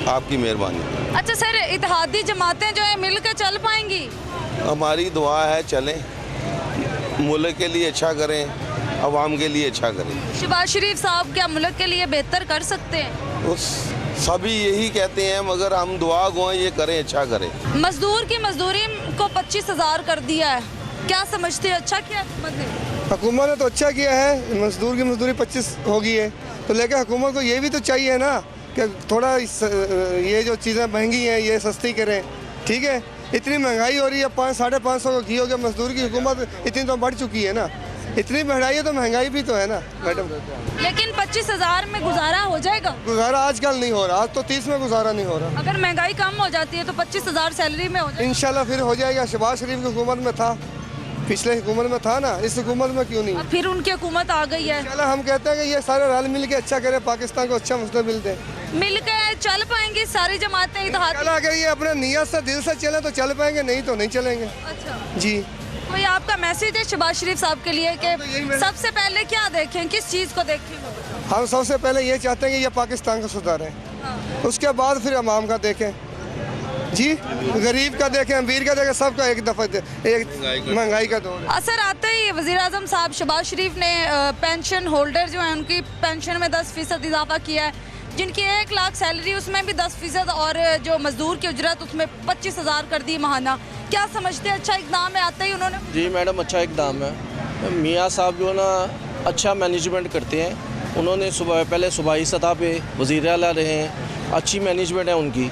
आपकी मेहरबानी। अच्छा सर, इत्तेहादी जमातें जो है मिल कर चल पाएंगी? हमारी दुआ है चलें, मुल्क के लिए अच्छा करें, आवाम के लिए अच्छा करें। शहबाज शरीफ साहब क्या मुल्क के लिए बेहतर कर सकते हैं? उस सभी यही कहते हैं, मगर हम दुआ गो ये करें, अच्छा करें। मजदूर की मजदूरी को 25,000 कर दिया है, क्या समझते हैं? अच्छा किया हुकूमत ने? हुकूमत ने तो अच्छा किया है, मजदूर की मजदूरी 25 हो गई है, तो लेकिन हुकूमत को ये भी तो चाहिए ना कि थोड़ा ये जो चीज़ें महंगी हैं ये सस्ती करें। ठीक है, इतनी महंगाई हो रही है, 500-550 का घी हो गया, मजदूर की हुकूमत इतनी तो बढ़ चुकी है ना, इतनी महंगाई है तो महंगाई भी तो है ना मैडम। लेकिन 25,000 में गुजारा हो जाएगा? गुजारा आजकल नहीं हो रहा, आज तो 30 में गुजारा नहीं हो रहा। अगर महंगाई कम हो जाती है तो 25,000 सैलरी में हो जाएगा? इंशाल्लाह फिर हो जाएगा। शहबाज शरीफ की हुकूमत में था, पिछले हुकूमत में था ना, इस हुकूमत में क्यों नहीं? अब फिर उनकी हुकूमत आ गई है। इंशाल्लाह हम कहते हैं कि ये सारे रल मिल के अच्छा करे, पाकिस्तान को अच्छा मुस्तकबिल दे। मिल के चल पाएंगी सारी जमातें इत्तेहाद? अगर ये अपने नियत से दिल से चले तो चल पाएंगे, नहीं तो नहीं चलेंगे। अच्छा जी, कोई आपका मैसेज है शहबाज शरीफ साहब के लिए कि सबसे पहले क्या देखें, किस चीज़ को देखें? हम सबसे पहले ये चाहते हैं कि ये पाकिस्तान को सुधारें, उसके बाद फिर अवाम का देखें जी, गरीब का देखें, अमीर का देखें, सबका एक दफ़ा एक महंगाई का दौर। असर आते ही वज़ीर आज़म साहब शहबाज शरीफ ने पेंशन होल्डर जो है उनकी पेंशन में 10% इजाफा किया है, जिनकी 1 लाख सैलरी उसमें भी 10% और जो मजदूर की उजरत उसमें 25,000 कर दी महाना। क्या समझते हैं, अच्छा इकदाम है आते ही उन्होंने? जी मैडम, अच्छा इकदाम है। मियाँ साहब जो है ना अच्छा मैनेजमेंट करते हैं, उन्होंने पहले सूबाई सतह पे वज़ीर आला रहे हैं, अच्छी मैनेजमेंट है उनकी।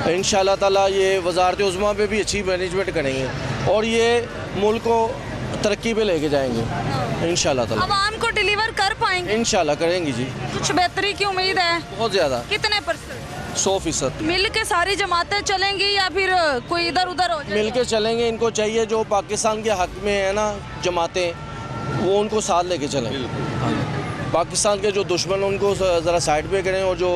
इंशाल्लाह ताला ये वज़ारत उज़्मा पे भी अच्छी मैनेजमेंट करेंगे और ये मुल्क को तरक्की पे लेके जाएंगे इंशाल्लाह ताला। आवाम को डिलीवर कर पाएंगे? इंशाल्लाह करेंगी जी। कुछ बेहतरी की उम्मीद है? बहुत ज़्यादा। कितने %? 100%। मिल के सारी जमातें चलेंगी या फिर कोई इधर उधर हो जाएगा? मिल के चलेंगे। इनको चाहिए जो पाकिस्तान के हक में है ना जमातें, वो उनको साथ लेके चलें। पाकिस्तान के जो दुश्मन उनको ज़रा साइड पे करें और जो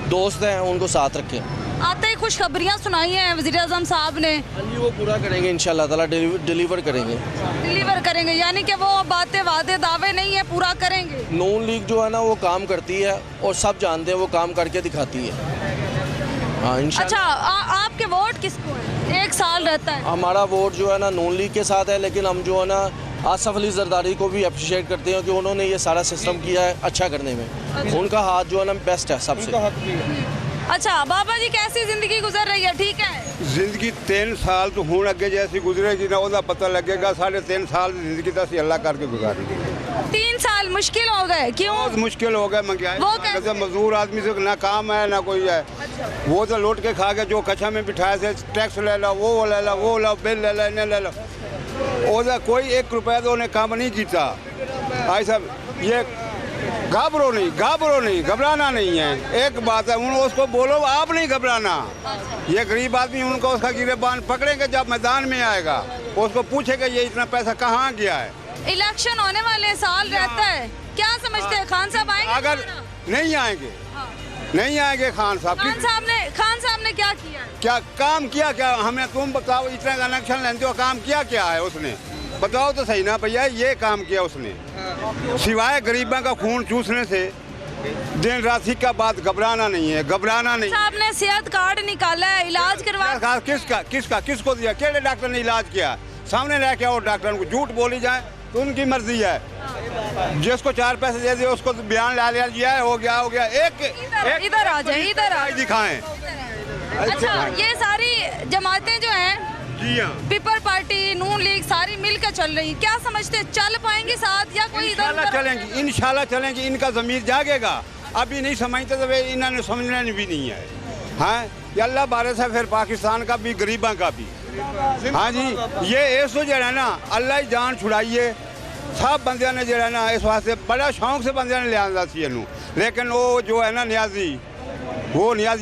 दोस्त हैं उनको साथ रखें। आते ही खुशखबरियाँ सुनाई हैं वज़ीर आज़म साहब ने। जी, वो पूरा करेंगे इंशाल्लाह ताला, डिलीवर करेंगे। डिलीवर करेंगे यानी कि वो बातें वादे दावे नहीं है, पूरा करेंगे। नून लीग जो है ना वो काम करती है और सब जानते हैं वो काम करके दिखाती है। हाँ अच्छा, आपके वोट किसको है? 1 साल रहता है। हमारा वोट जो है ना नून लीग के साथ है, लेकिन हम जो है ना आसफ अली जरदारी को भी अप्रिशिएट करते हैं कि उन्होंने ये सारा सिस्टम किया है अच्छा करने में। उनका हाथ जो है ना बेस्ट है सबसे। अच्छा बाबा जी, कैसी जिंदगी गुजर रही है? ठीक है। जिंदगी 3 साल तो हूँ अगे जैसी गुजरेगी ना वह पता लगेगा। 3.5 साल की जिंदगी तो असं अल्लाह करके गुजारी। 3 साल मुश्किल हो गए? क्यों बहुत मुश्किल हो गए? महंगाई, मजदूर आदमी से ना काम है ना कोई है। वो तो लौट के खा के जो कच्चा में बिठाए से टैक्स ले लो, वो ले लो, वो लो, बिल ले लो, इन्हें ले लो। ओदा कोई 1 रुपया तो उन्हें काम नहीं किया। भाई साहब ये घबरो नहीं, घबराना नहीं है। एक बात है, उन उसको बोलो आप नहीं घबराना। ये गरीब आदमी उनको उसका गिरबान पकड़ेंगे जब मैदान में आएगा, उसको पूछेगा ये इतना पैसा कहाँ गया है। इलेक्शन होने वाले साल रहता है, क्या समझते हैं खान साहब आएंगे? अगर नहीं आएंगे नहीं आएंगे खान साहब ने क्या किया है? क्या काम किया? क्या हमें तुम बताओ, इतना इलेक्शन लेते हो, काम किया क्या है उसने? बताओ तो सही ना भैया, ये काम किया उसने सिवाय गरीबों का खून चूसने से। दिन रात का बात, घबराना नहीं है, घबराना नहीं। साहब ने सेहत कार्ड निकाला है, इलाज करवा। किसको दिया? केड़े डॉक्टर ने इलाज किया? सामने लेके आओ डॉक्टर को। झूठ बोली जाए तो उनकी मर्जी है। जिसको 4 पैसे दे दिए उसको बियान ला लिया है, हो गया। इधर आ जाए, इधर आ दिखाएं। अच्छा, ये सारी जमातें जो हैं, पीपल पार्टी, नून लीग, सारी मिलकर चल रही, क्या समझते हैं चल पाएंगे साथ या कोई इधर? चलेंगी, इंशाल्लाह चलेंगी। इनका ज़मीर जागेगा। अभी नहीं समझते तो इन्होंने समझना भी नहीं है। हाँ, अल्लाह बारे से फिर पाकिस्तान का भी, गरीबों का भी। हाँ जी, ये ऐसो जो है ना अल्लाह ही जान छुड़ाइए। सब बंदिया ने जो है ना इस वास्ते बड़ा शौक से बंदिया ने लिया सी, लेकिन वो जो है ना नियाजी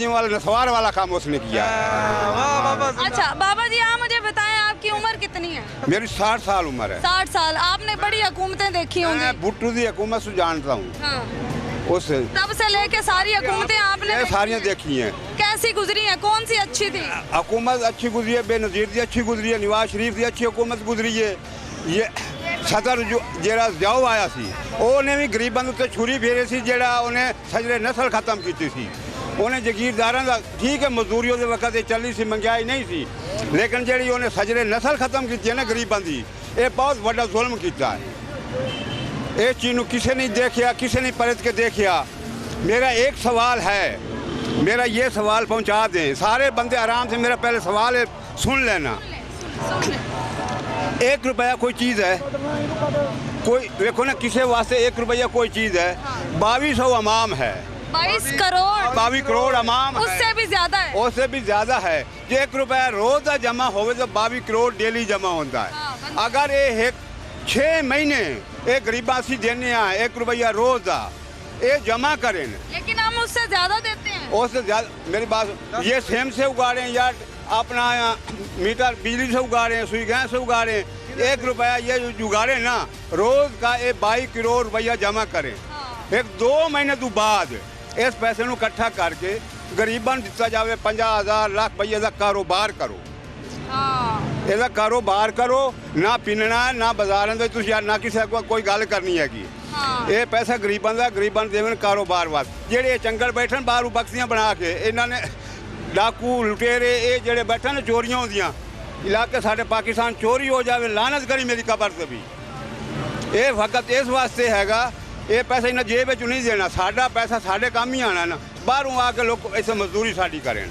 वाला नसवार वाला काम उसने किया। अच्छा बाबा जी, आप मुझे बताएं आपकी उम्र कितनी है? मेरी 60 साल उम्र है। 60 साल। आपने बड़ी हुकूमतें देखी होंगी। भुट्टो की हुकूमत से जानता हूँ। उस तब से लेके सारी हुकूमतें आपने सारियाँ देखी हैं। कैसी गुजरी है? कौन सी अच्छी थी? हुकूमत अच्छी गुजरी है, बेनज़ीर की अच्छी गुजरी है, नवाज शरीफ की अच्छी हुकूमत गुजरी है। ये सदर जो जरा जाओ आया सी, उन्हें भी गरीबों उत्ते छुरी फेरे सी, जेड़ा उन्हें सजरे नस्ल खत्म की सी। उन्हें जगीरदारों का ठीक है, मजदूरी उस वक्त चली सी, महंगाई नहीं सी, लेकिन जी उन्हें सजरे नस्ल खत्म की है ना गरीबों की, ये बहुत बड़ा जुल्म किया है। इस चीज़ को किसी ने देखा, किसी ने परत के देखा। मेरा एक सवाल है, मेरा ये सवाल पहुंचा दें सारे बंदे आराम से। मेरा पहले सवाल है, सुन लेना। 1 रुपया कोई चीज़ है? कोई देखो ना, किसी वास्ते 1 रुपया कोई चीज़ है? 2200 अमाम है, 22 करोड़ 22 करोड़ अमाम उससे भी ज्यादा है। उससे भी ज्यादा है। जे 1 रुपया रोज का जमा होवे तो 22 करोड़ डेली जमा होता है। अगर ये 6 महीने ये गरीबा असी देने 1 रुपया रोज का ये जमा करें, लेकिन हम उससे ज्यादा देते हैं। उससे ज्यादा मेरी बात, ये सेम से उगा रहे हैं या अपना मीटर बिजली से उगा रहे हैं, सुई गैस से उगा रहे हैं। 1 रुपया ये उगा रहे हैं ना रोज का, ये 22 करोड़ रुपया जमा करें। 1-2 महीने तो बाद इस पैसे को इकट्ठा करके गरीबों दिता जाए 50,000 लाख रुपये का कारोबार करो। ਇਹਦਾ ਕਾਰੋਬਾਰ ਕਰੋ, ਨਾ ਪੀਣਾ ਨਾ ਬਾਜ਼ਾਰਾਂ ਦੇ ਤੁਸੀਂ ਨਾ ਕਿਸੇ ਕੋਲ ਕੋਈ ਗੱਲ ਕਰਨੀ ਹੈਗੀ। ਇਹ ਪੈਸਾ ਗਰੀਬਾਂ ਦਾ, ਗਰੀਬਾਂ ਨੂੰ ਦੇਵਣ ਕਾਰੋਬਾਰ ਵਾਸਤੇ। ਜਿਹੜੇ ਚੰਗਲ ਬੈਠਣ ਬਾਹਰੋਂ ਬਕਸੀਆਂ ਬਣਾ ਕੇ ਇਹਨਾਂ ਨੇ ਡਾਕੂ ਲੁਟੇਰੇ ਇਹ ਜਿਹੜੇ ਬੈਠਣ ਚੋਰੀਆਂ ਹੁੰਦੀਆਂ ਇਲਾਕੇ ਸਾਡੇ ਪਾਕਿਸਤਾਨ ਚੋਰੀ ਹੋ ਜਾਵੇ, ਲਾਨਤ ਕਰੀ ਮੇਰੀ ਕਬਰ ਤੇ ਵੀ। ਇਹ ਵਕਤ ਇਸ ਵਾਸਤੇ ਹੈਗਾ, ਇਹ ਪੈਸਾ ਇਹਨਾਂ ਜੇਬ ਵਿੱਚ ਨਹੀਂ ਦੇਣਾ, ਸਾਡਾ ਪੈਸਾ ਸਾਡੇ ਕੰਮ ਹੀ आना ना, बाहरों आके लोग ऐसे मजदूरी साड़ी करें।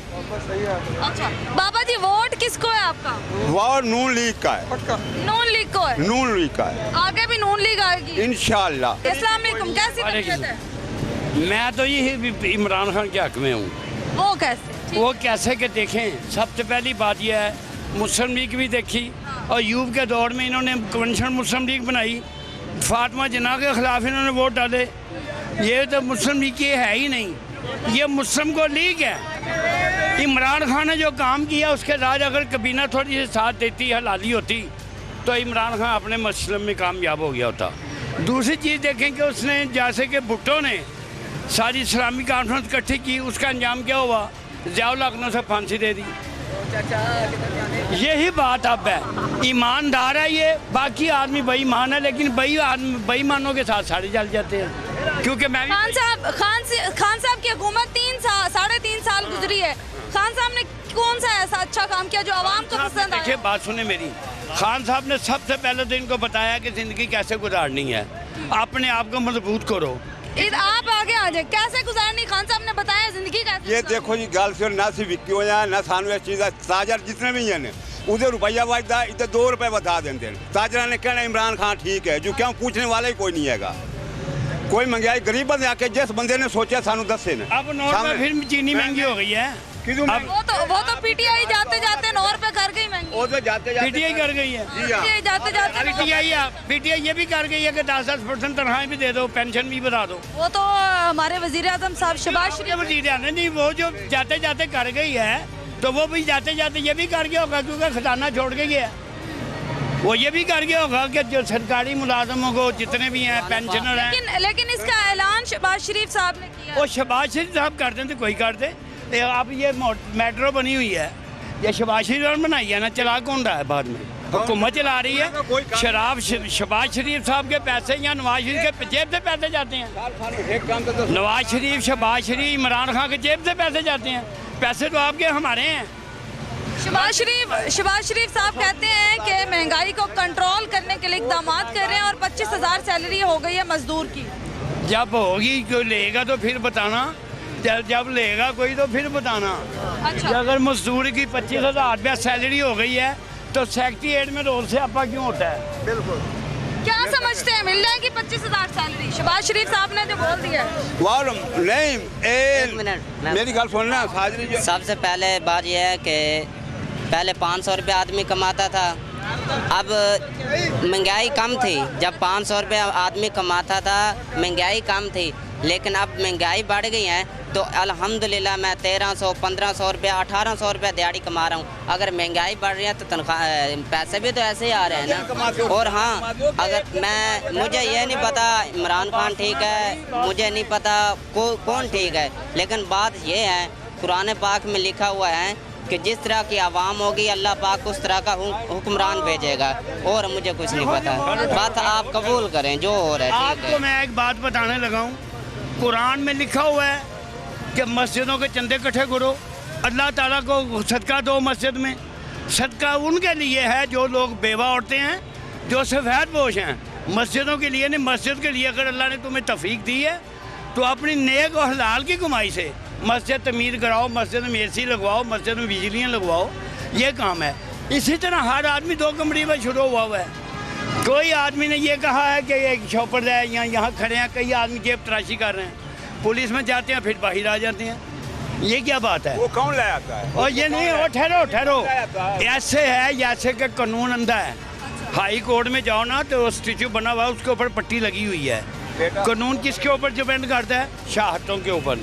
अच्छा बाबा जी, वोट किसको है आपका? वोट नून लीग का है। नून लीग को है? नून लीग का है, आगे भी नून लीग आएगी इंशाल्लाह। अस्सलाम वालेकुम, कैसी नसीहत है? मैं तो ये इमरान खान के हक में हूँ। वो कैसे? वो कैसे के देखें, सबसे पहली बात यह है मुस्लिम लीग भी देखी और यूब के दौर में इन्होंने कन्वेंशन मुस्लिम लीग बनाई, फातिमा जिन्ना के खिलाफ इन्होंने वोट डाले। ये तो मुस्लिम लीग की है ही नहीं, ये मुस्लिम को लीग है। इमरान खान ने जो काम किया उसके बाद अगर कबीना थोड़ी सी साथ देती, हलाली होती, तो इमरान खान अपने मुस्लिम में कामयाब हो गया होता। दूसरी चीज़ देखें कि उसने जैसे कि भुट्टो ने सारी इस्लामी कॉन्फ्रेंस इकट्ठी की, उसका अंजाम क्या हुआ? ज़ियाउल हक ने उसे फांसी दे दी। यही बात अब है, ईमानदार है ये, बाकी आदमी बेईमान है, लेकिन बेईमानों के साथ सारे जल जाते हैं। क्योंकि मैं खान साहब की हुकूमत 3.5 साल गुजरी है। खान साहब ने कौन सा ऐसा अच्छा काम किया जो आवाम को पसंद आया? देखिए बात सुने मेरी, खान साहब ने सबसे पहले तो इनको बताया कि ज़िंदगी कैसे गुजारनी है, अपने आप को मजबूत करो। आप आगे आ जाए, कैसे गुजारनी खान साहब ने बताया जिंदगी कैसे? ये देखो जी गल से ना सी विक्की हो जाए ना सानू इस चीज़ का ताजर जितने भी हैं उधर रुपया बचता इधर 2 रुपये बता देते हैं। ताजरा ने कहना इमरान खान ठीक है, जो क्यों पूछने वाला ही कोई नहीं है। कोई महंगाई गरीबों ने आके जिस बंदे ने सोचा सानू दसे ने। अब 9 रुपये फिर चीनी महंगी हो गई है। वो तो पीटीआई जाते जाते 9 रुपए कर गई महंगी। वो तो जाते पीटीआई कर गई है। पीटीआई जाते जाते पीटीआई ये भी कर गई है कि 10% तनख्वाहें भी दे दो, पेंशन भी बता दो। वो तो हमारे वजीर आजम साहब शहबाज शरीफ वजीर आजम नहीं, वो जो जाते जाते कर गई है तो वो भी जाते जाते ये भी कर गया होगा, क्योंकि खजाना छोड़ के गया। वो ये भी कर गया होगा कि जो सरकारी मुलाजमों को जितने भी हैं पेंशनर हैं। लेकिन इसका ऐलान शहबाज शरीफ साहब ने किया। वो शहबाज शरीफ साहब कर दें तो कोई कर दे। अब ये मेट्रो बनी हुई है, ये शहबाज शरीफ ने बनाई है ना, चला कौन रहा है? बाद में हुकूमत चला रही है। शराब शहबाज शरीफ साहब के पैसे या नवाज शरीफ के जेब से पैसे जाते हैं? नवाज शरीफ, शहबाज शरीफ, इमरान खान के जेब से पैसे जाते हैं? पैसे तो आपके हमारे हैं। शहबाज शरीफ साहब कहते हैं कि महंगाई को कंट्रोल करने के लिए इकदाम कर रहे हैं और 25,000 सैलरी हो गई है मजदूर की। जब होगी कोई लेगा तो फिर बताना, जब लेगा कोई तो फिर बताना। अच्छा। अगर मजदूर की 25,000 रुपया सैलरी हो गई है तो सेक्रेटरीट में रोल से आपका क्यों होता है? बिल्कुल। क्या समझते हैं, मिल जाएगी 25,000 सैलरी? शहबाज शरीफ साहब ने जो बोल दिया नहीं, मेरी गल सुनना। सबसे पहले बात यह है कि पहले 500 रुपये आदमी कमाता था, अब महंगाई कम थी। जब 500 रुपये आदमी कमाता था महंगाई कम थी, लेकिन अब महंगाई बढ़ गई है तो अल्हम्दुलिल्लाह मैं 1300, 1500 रुपये, 1800 रुपये दिहाड़ी कमा रहा हूँ। अगर महंगाई बढ़ रही है तो तनख्वाह पैसे भी तो ऐसे ही आ रहे हैं ना। और हाँ, अगर मुझे ये नहीं पता इमरान खान ठीक है, मुझे नहीं पता कौन ठीक है, लेकिन बात ये है कुरान पाक में लिखा हुआ है कि जिस तरह की आवाम होगी अल्लाह पाक उस तरह का हुक्मरान भेजेगा, और मुझे कुछ नहीं पता। बात आप कबूल करें जो हो रहा है। आपको मैं एक बात बताने लगा हूँ, कुरान में लिखा हुआ है कि मस्जिदों के चंदे इकट्ठे करो, अल्लाह ताला को सदका दो मस्जिद में। सदका उनके लिए है जो लोग बेवा औरतें हैं, जो सफ़ेद पोश हैं। मस्जिदों के लिए नहीं, मस्जिद के लिए अगर अल्लाह ने तुम्हें तौफीक दी है तो अपनी नेक और हलाल की कमाई से मस्जिद तमीर कराओ, मस्जिद में AC लगवाओ, मस्जिद में बिजलियाँ लगवाओ, ये काम है। इसी तरह हर आदमी 2 कमरे में शुरू हुआ है। कोई आदमी ने ये कहा है कि एक शॉपर है या यहाँ खड़े हैं, कई आदमी जेब तराशी कर रहे हैं। पुलिस में जाते हैं फिर बाहर आ जाते हैं, ये क्या बात है? वो कौन ले आता है? और ये नहीं हो, ठहरो, ऐसे है जैसे कि कानून अंधा है। हाई कोर्ट में जाओ ना तो स्टैचू बना हुआ है, उसके ऊपर पट्टी लगी हुई है। कानून किसके ऊपर डिपेंड करता है? शाहतों के ऊपर।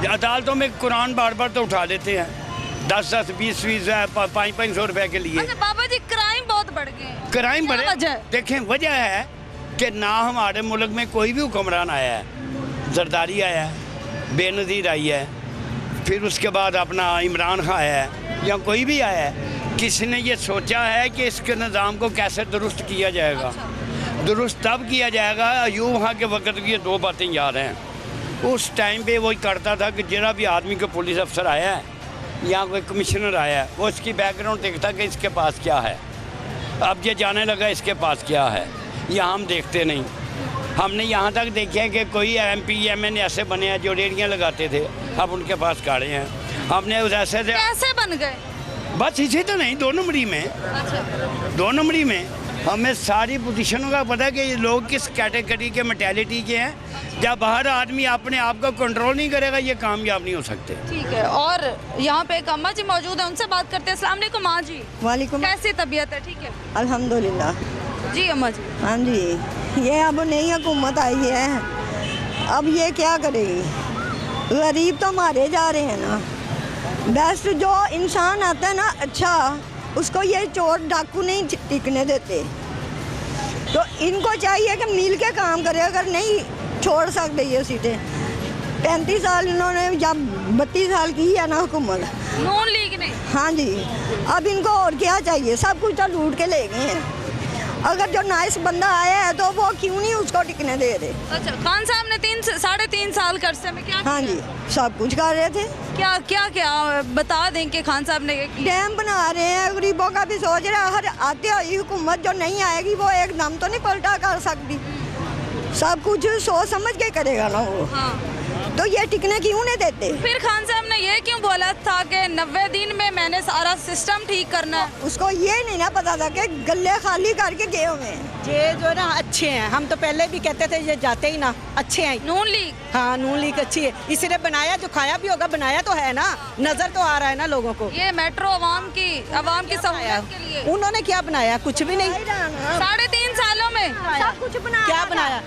अदालतों में कुरान बार बार तो उठा लेते हैं, 10-10, 20-20, 500-500 रुपए के लिए। अच्छा बाबा जी, क्राइम बहुत बढ़ गए हैं, क्राइम क्या बढ़े? वजह है? देखें, वजह है कि ना हमारे मुल्क में कोई भी हुक्मरान आया है। जरदारी आया है, बेनज़ीर आई है, फिर उसके बाद अपना इमरान खान आया है, या कोई भी आया है, किसी ने ये सोचा है कि इसके निज़ाम को कैसे दुरुस्त किया जाएगा? दुरुस्त तब किया जाएगा, अयूब खां के वक्त की ये 2 बातें याद हैं। उस टाइम पे वही करता था कि जरा भी आदमी को पुलिस अफसर आया है या कोई कमिश्नर आया है, वो इसकी बैकग्राउंड देखता कि इसके पास क्या है। अब ये जाने लगा इसके पास क्या है, यह हम देखते नहीं। हमने यहाँ तक देखे कि कोई MP MN ऐसे बने हैं जो रेडियाँ लगाते थे, अब उनके पास गाड़े हैं। हमने उस ऐसे से कैसे बन गए? बस इसी तो नहीं, 2 नंबरी में, 2 नंबरी में हमें सारी पोजीशनों का पता है कि ये लोग किस कैटेगरी के मेंटालिटी के हैं। जब बाहर आदमी अपने आप को कंट्रोल नहीं करेगा, ये कामयाब नहीं हो सकते। ठीक है, और यहाँ पे एक अम्मा जी मौजूद है, उनसे बात करते हैं। अस्सलाम वालेकुम माँ जी। वालेकुम। कैसी तबीयत है? ठीक है अल्हम्दुलिल्लाह। जी अम्मा जी। हाँ जी, ये अब नई हुकूमत आई है, अब ये क्या करेगी? गरीब तो मारे जा रहे हैं ना। बेस्ट जो इंसान आता है ना अच्छा, उसको ये चोर डाकू नहीं टिकने देते। तो इनको चाहिए कि मिल के काम करे, अगर नहीं छोड़ सकते ये सीटें। 35 साल इन्होंने, जब 32 साल की है ना हुकूमत नून लीग ने। हाँ जी, अब इनको और क्या चाहिए? सब कुछ तो लूट के ले गए हैं। अगर जो नाइस बंदा आया है तो वो क्यों नहीं उसको टिकने दे रहे? अच्छा, खान साहब ने 3-3.5 साल के अरसे में क्या? हाँ जी, सब कुछ कर रहे थे। क्या क्या क्या बता दें कि खान साहब ने डैम बना रहे हैं, गरीबों का भी सोच रहे हैं। हर आते हुई हुकूमत जो नहीं आएगी वो एकदम तो नहीं पलटा कर सकती, सब कुछ सोच समझ के करेगा ना वो। हाँ। तो ये टिकने क्यों नहीं देते? फिर खान साहब ने ये क्यों बोला था कि 90 दिन में मैंने सारा सिस्टम ठीक करना है? उसको ये नहीं ना पता था कि गले खाली करके गए हुए हैं। ये जो ना अच्छे हैं, हम तो पहले भी कहते थे ये जाते ही ना, अच्छे हैं। नून लीग? हाँ, नून लीग अच्छी है। इसने बनाया, जो खाया भी होगा, बनाया तो है ना, नजर तो आ रहा है ना लोगों को। ये मेट्रो आवाम की सहूलियत के लिए उन्होंने क्या बनाया? कुछ भी नहीं। 3.5 सालों में सब कुछ बनाया। क्या बनाया?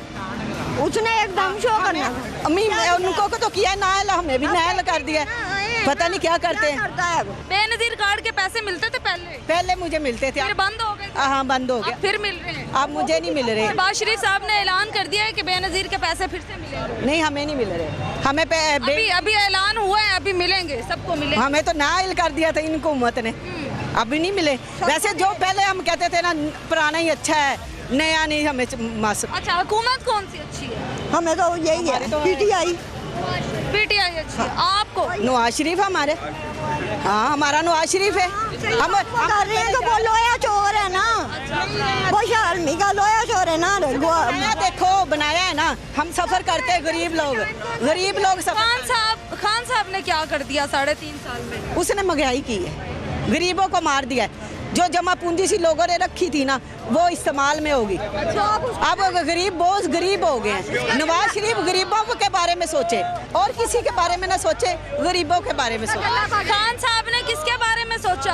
उसने एकदम शो करना। अम्मी उनको तो किया, नायल हमें भी नायल कर दिया, पता नहीं क्या करते हैं। बेनजीर कार्ड के पैसे मिलते थे पहले मुझे मिलते थे, फिर बंद हो गए। हाँ, बंद हो गया। फिर मिल रहे हैं? अब मुझे नहीं मिल रहे। शहबाज शरीफ साहब ने ऐलान कर दिया है कि बेनजीर के पैसे फिर से मिलेंगे। नहीं, हमें नहीं मिल रहे। हमें अभी ऐलान हुआ है, अभी मिलेंगे, सबको मिलेंगे। हमें तो नायल कर दिया था इन हुकूमत ने, अभी नहीं मिले। वैसे जो पहले हम कहते थे ना, पुराना ही अच्छा है, नया नहीं हमें मास। अच्छा, हुकूमत कौन सी अच्छी है? हमें तो यही है, PTI अच्छी है। आपको? नवाज शरीफ हमारे। हाँ, हमारा नवाज शरीफ है। हम कर रहे हैं तो वो लोया चोर है ना, वो शर्मी का लोया चोर है ना। देखो बनाया है ना, हम सफर करते हैं, गरीब लोग सफर। खान साहब ने क्या कर दिया 3.5 साल में? उसने महंगाई की है, गरीबों को मार दिया है। जो जमा पूंजी सी लोगों ने रखी थी ना, वो इस्तेमाल में होगी। अब गरीब बहुत गरीब हो गए हैं। नवाज शरीफ गरीबों के बारे में सोचे और किसी के बारे में ना सोचे, गरीबों के बारे में सोचे। खान साहब ने किसके बारे में सोचा?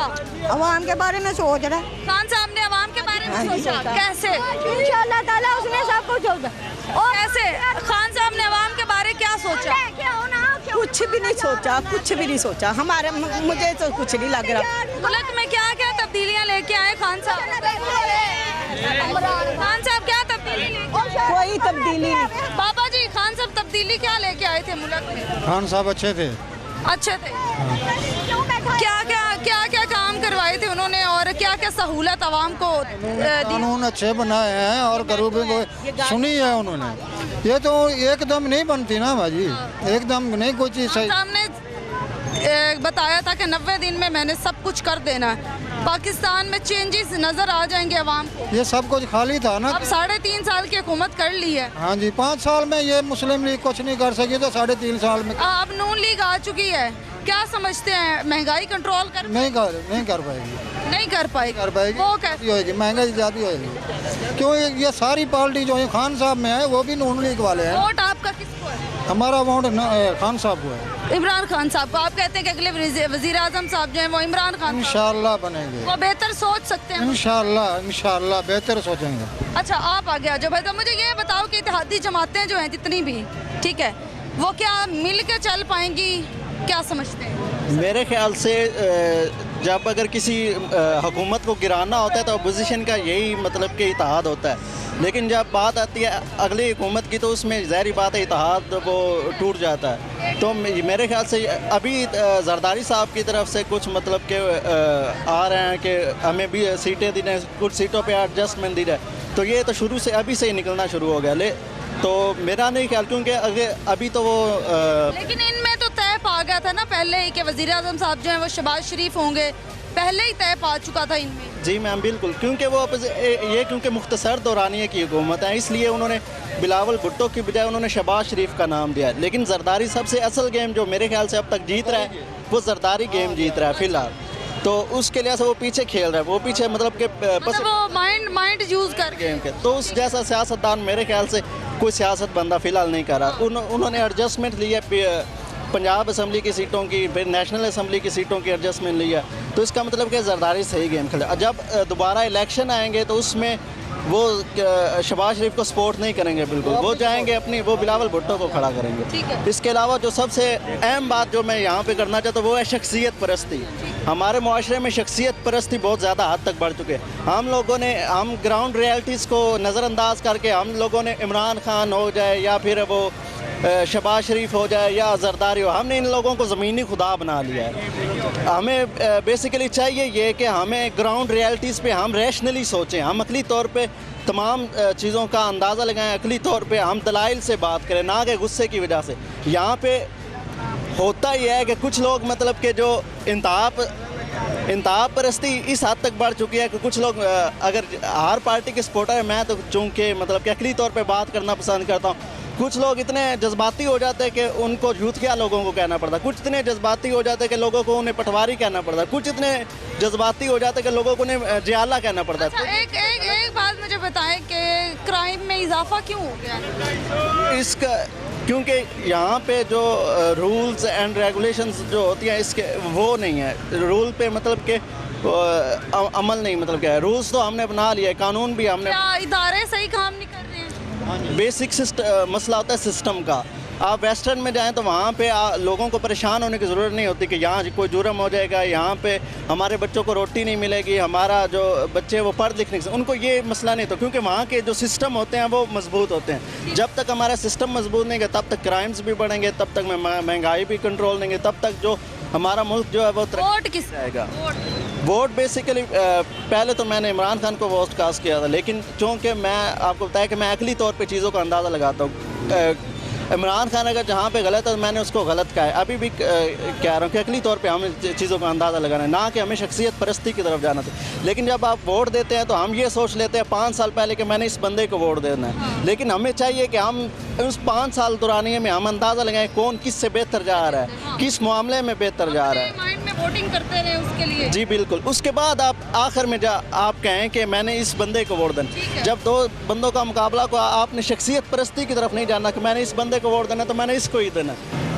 अवाम के बारे में सोच रहा है। खान साहब ने अवाम के बारे में सोचा? कैसे? इंशाअल्लाह ताला उसने सब कुछ होगा। और कैसे? खान साहब ने अवाम के बारे क्या सोचा? कुछ भी नहीं सोचा, कुछ भी नहीं सोचा। हमारे मुझे तो कुछ नहीं लग रहा। मुल्क में क्या क्या तब्दीलियां लेके आए खान साहब? खान साहब क्या तब्दीली? कोई तब्दीली नहीं। बाबा जी, खान साहब तब्दीली क्या लेके आए थे मुल्क में? खान साहब अच्छे थे। क्या क्या काम करवाए थे उन्होंने और क्या क्या सहूलत आवाम को कानून अच्छे बनाए हैं और गरीबों को सुनी है उन्होंने। ये तो एकदम नहीं बनती ना भाजी, एकदम नहीं कोई चीज़ सही। हमने बताया था कि 90 दिन में मैंने सब कुछ कर देना है, पाकिस्तान में चेंजेस नजर आ जाएंगे अवाम को। ये सब कुछ खाली था ना। अब 3.5 साल की हुकूमत कर ली है। हाँ जी, 5 साल में ये मुस्लिम लीग कुछ नहीं कर सकी, तो 3.5 साल में अब नून लीग आ चुकी है। क्या समझते हैं, महंगाई कंट्रोल कर नहीं कर पाएगी। नहीं कर पाएगी। वो कैसी होगी? महंगाई ज़्यादा होगी। क्यों? ये सारी पार्टी जो है खान साहब में है, वो भी नून लीग वाले हैं। वोट आपका किसको है? हमारा वोट खान साहब को है। इमरान खान साहब को आप कहते हैं कि अगले वजीर आजम साहब जो हैं वो इमरान खान इंशाल्लाह बनेंगे, वो बेहतर सोच सकते हैं। इंशाल्लाह बेहतर सोचेंगे। अच्छा आप आगे आ जाओ भाई, तो मुझे ये बताओ कि इत्तेहादी जमातें जो हैं जितनी भी, ठीक है, वो क्या मिल के चल पाएंगी, क्या समझते हैं? मेरे ख्याल से जब अगर किसी हुकूमत को गिराना होता है तो अपोजिशन का यही मतलब कि इत्तेहाद होता है, लेकिन जब बात आती है अगली हुकूमत की तो उसमें ज़ाहिर बात है इत्तेहाद वो टूट जाता है। तो मेरे ख्याल से अभी जरदारी साहब की तरफ से कुछ मतलब के आ रहे हैं कि हमें भी सीटें दी जाए, कुछ सीटों पे एडजस्टमेंट दी जाए, तो ये तो शुरू से अभी से ही निकलना शुरू हो गया। तो मेरा नहीं ख्याल, क्योंकि अभी तो वो लेकिन इनमें तो तय पा गया था ना पहले ही कि वज़ीर आज़म साहब जो हैं वो शहबाज शरीफ होंगे, पहले ही तय पा चुका था इनमें। जी मैम बिल्कुल, क्योंकि वो ये क्योंकि मुख्तसर दौरानिए की हुकूमत है, इसलिए उन्होंने बिलावल भुट्टो की बजाय उन्होंने शहबाज शरीफ का नाम दिया। लेकिन जरदारी सबसे असल गेम जो मेरे ख्याल से अब तक जीत रहा है वो जरदारी गेम जीत रहा है फ़िलहाल, तो उसके लिए से वो पीछे खेल रहा है, वो पीछे मतलब कि बस वो माइंड यूज़ कर गेम के। तो उस जैसा सियासतदान मेरे ख्याल से कोई सियासत बंदा फ़िलहाल नहीं कर रहा। उन्होंने एडजस्टमेंट लिया पंजाब असम्बली की सीटों की, फिर नेशनल असम्बली की सीटों की एडजस्टमेंट लिया, तो इसका मतलब कि जरदारी सही गेम खेला। जब दोबारा इलेक्शन आएंगे तो उसमें वो शहबाज शरीफ को सपोर्ट नहीं करेंगे बिल्कुल, वो जाएंगे अपनी वो बिलावल भुट्टो को खड़ा करेंगे। इसके अलावा जो सबसे अहम बात जो मैं यहाँ पे करना चाहता हूँ वो है शख्सियत परस्ती। हमारे मुआशरे में शख्सियत परस्ती बहुत ज़्यादा हद तक बढ़ चुके हैं। हम ग्राउंड रियलिटीज़ को नज़रअंदाज करके हम लोगों ने इमरान खान हो जाए या फिर वो शहबाज शरीफ हो जाए या जरदारी हो, हमने इन लोगों को ज़मीनी खुदा बना लिया है। हमें बेसिकली चाहिए ये कि हमें ग्राउंड रियलिटीज़ पे हम रैशनली सोचें, हम अकली तौर पे तमाम चीज़ों का अंदाज़ा लगाएं, अकली तौर पे हम दलाइल से बात करें, ना कि गुस्से की वजह से। यहाँ पे होता ही है कि कुछ लोग मतलब कि जो इंतहा परस्ती इस हद तक बढ़ चुकी है कि कुछ लोग अगर हर पार्टी के सपोर्टर है, मैं तो चूँकि मतलब कि अकली तौर पे बात करना पसंद करता हूँ, कुछ लोग इतने जज्बाती हो जाते हैं कि उनको यूथिया लोगों को कहना पड़ता है, कुछ इतने जज्बाती हो जाते हैं कि लोगों को उन्हें पटवारी कहना पड़ता है, कुछ इतने जज्बाती हो जाते हैं कि लोगों को उन्हें जियाला कहना पड़ता है। अच्छा, एक बात मुझे बताएं कि क्राइम में इजाफा क्यों हो गया? इसका क्योंकि यहाँ पे जो रूल्स एंड रेगुलेशंस जो होती हैं इसके वो नहीं है, रूल पे मतलब के अमल नहीं, मतलब क्या है, रूल्स तो हमने बना लिया है, कानून भी हमने, इदारे सही काम नहीं कर रहे हैं। बेसिक मसला होता है सिस्टम का। आप वेस्टर्न में जाएं तो वहाँ पे लोगों को परेशान होने की ज़रूरत नहीं होती कि यहाँ कोई जुर्म हो जाएगा, यहाँ पे हमारे बच्चों को रोटी नहीं मिलेगी, हमारा जो बच्चे वो पढ़ लिखने से, उनको ये मसला नहीं, तो क्योंकि वहाँ के जो सिस्टम होते हैं वो मजबूत होते हैं। जब तक हमारा सिस्टम मजबूत नहीं है तब तक क्राइम्स भी बढ़ेंगे, तब तक महंगाई भी कंट्रोल देंगे, तब तक जो हमारा मुल्क जो है वो वोट किस आएगा। वोट बेसिकली पहले तो मैंने इमरान खान को वोट कास्ट किया था, लेकिन चूँकि मैं आपको बताया कि मैं अकली तौर पे चीज़ों का अंदाज़ा लगाता हूँ। इमरान खान अगर जहाँ पे गलत है तो मैंने उसको गलत कहा है, अभी भी कह रहा हूँ कि अकली तौर पे हमें चीज़ों का अंदाज़ा लगाना है, ना कि हमें शख्सियत परस्ती की तरफ जाना था। लेकिन जब आप वोट देते हैं तो हम ये सोच लेते हैं 5 साल पहले कि मैंने इस बंदे को वोट देना है, लेकिन हमें चाहिए कि हम उस 5 साल दौरानिए में हम अंदाज़ा लगाएं कौन किस से बेहतर जा रहा है, किस मामले में बेहतर जा रहा है, माइंड में वोटिंग करते रहे उसके लिए। जी बिल्कुल। उसके बाद आप आखिर में आप कहें कि मैंने इस बंदे को वोट देना। जब 2 बंदों का मुकाबला को आपने शख्सियत परस्ती की तरफ नहीं जाना कि मैंने इस बंदे को वोट देना तो मैंने इसको ही देना।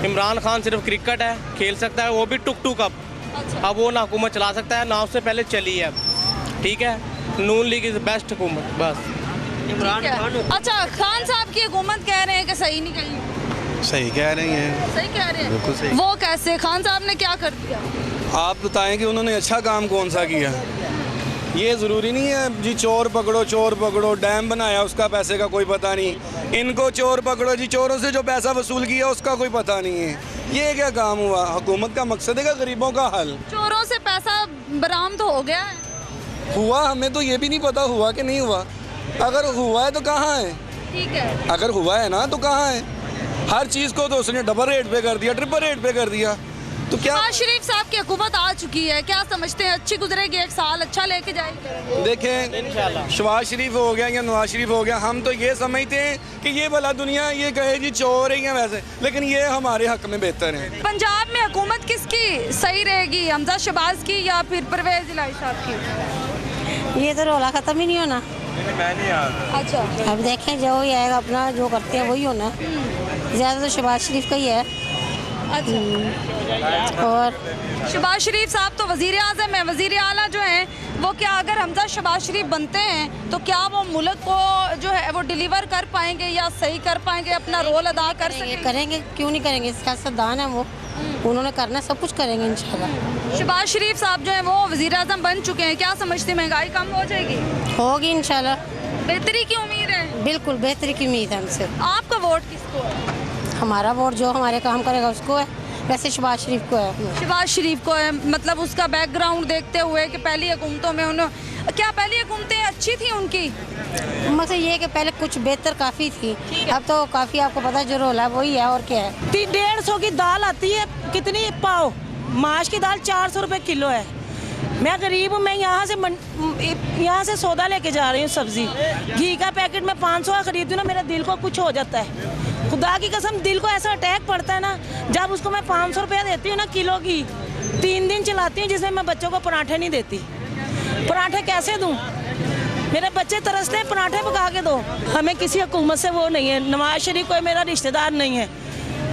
इमरान खान सिर्फ क्रिकेट है, खेल सकता है, वो भी टुक अब वो ना हुकूमत चला सकता है ना उससे पहले चली है, ठीक है। नून लीग इज बेस्ट हुकूमत बस। इमरान खान। अच्छा, खान साहब की हुकूमत कह रहे हैं कि सही नहीं कही? सही कह रही हैं, सही कह रहे हैं, बिल्कुल सही। वो कैसे? खान साहब ने क्या कर दिया? आप बताएं कि उन्होंने अच्छा काम कौन सा किया। ये ज़रूरी नहीं है जी चोर पकड़ो, डैम बनाया उसका पैसे का कोई पता नहीं, इनको चोर पकड़ो जी, चोरों से जो पैसा वसूल किया उसका कोई पता नहीं है। ये क्या काम हुआ? हुकूमत का मकसद है गरीबों का हल। चोरों से पैसा बरामद हो गया है? हुआ, हमें तो ये भी नहीं पता हुआ कि नहीं हुआ। अगर हुआ है तो कहाँ है? ठीक है, अगर हुआ है ना तो कहाँ है? हर चीज़ को तो उसने डबल रेट पे कर दिया, ट्रिपल रेट पे कर दिया, तो क्या? शहबाज शरीफ साहब की हुकूमत आ चुकी है, क्या समझते हैं अच्छी गुजरेगी, 1 साल अच्छा लेके जाएगी? देखें, शहबाज शरीफ हो गया या नवाज शरीफ हो गया, हम तो ये समझते हैं कि ये भला दुनिया ये कहे जी चोर है या वैसे, लेकिन ये हमारे हक में बेहतर है। पंजाब में हुकूमत किसकी सही रहेगी, हमजा शहबाज की या फिर परवेज इलाही साहब की? ये तो रौला ख़त्म ही नहीं होना। मैं नहीं आ रहा। अच्छा, अब देखें जो ही आएगा अपना जो करते हैं वही होना। ज़्यादा तो शहबाज शरीफ का ही है। और शहबाज शरीफ साहब तो वज़ीर आज़म है, वज़ीर आला जो हैं वो क्या अगर हमजा शहबाज शरीफ बनते हैं तो क्या वो मुल्क को जो है वो डिलीवर कर पाएंगे या सही कर पाएंगे, अपना रोल अदा कर सकेंगे? करेंगे, क्यों नहीं करेंगे, सियासतदान है वो, उन्होंने करना, सब कुछ करेंगे इंशाल्लाह। शहबाज शरीफ साहब जो हैं वो वज़ीर आज़म बन चुके हैं, क्या समझते हैं महंगाई कम हो जाएगी? होगी इंशाल्लाह, बेहतरी की उम्मीद है? बिल्कुल बेहतरी की उम्मीद है हमसे। आपका वोट किसको है? हमारा वोट जो हमारे काम करेगा उसको है, वैसे शहबाज शरीफ को है। शहबाज शरीफ को है, मतलब उसका बैकग्राउंड देखते हुए कि पहली हुकूमतों में उन्होंने क्या पहली हुकूमतें अच्छी थी उनकी? मतलब ये कि पहले कुछ बेहतर काफ़ी थी, अब तो काफ़ी आपको पता जो रोल है वही है और क्या है। 150 की दाल आती है, कितनी पाव? माश की दाल 400 रुपये किलो है। मैं गरीब हूँ, मैं यहाँ से सौदा लेके जा रही हूँ, सब्जी घी का पैकेट मैं 500 का खरीदती हूँ ना, मेरे दिल को कुछ हो जाता है, खुदा की कसम दिल को ऐसा अटैक पड़ता है ना, जब उसको मैं 500 रुपया देती हूँ ना किलो की, 3 दिन चलाती हूँ, जिसमें मैं बच्चों को पराठे नहीं देती। पराठे कैसे दूँ? मेरे बच्चे तरसते हैं, पराठे पका के दो। हमें किसी हुकूमत से वो नहीं है, नवाज शरीफ कोई मेरा रिश्तेदार नहीं है,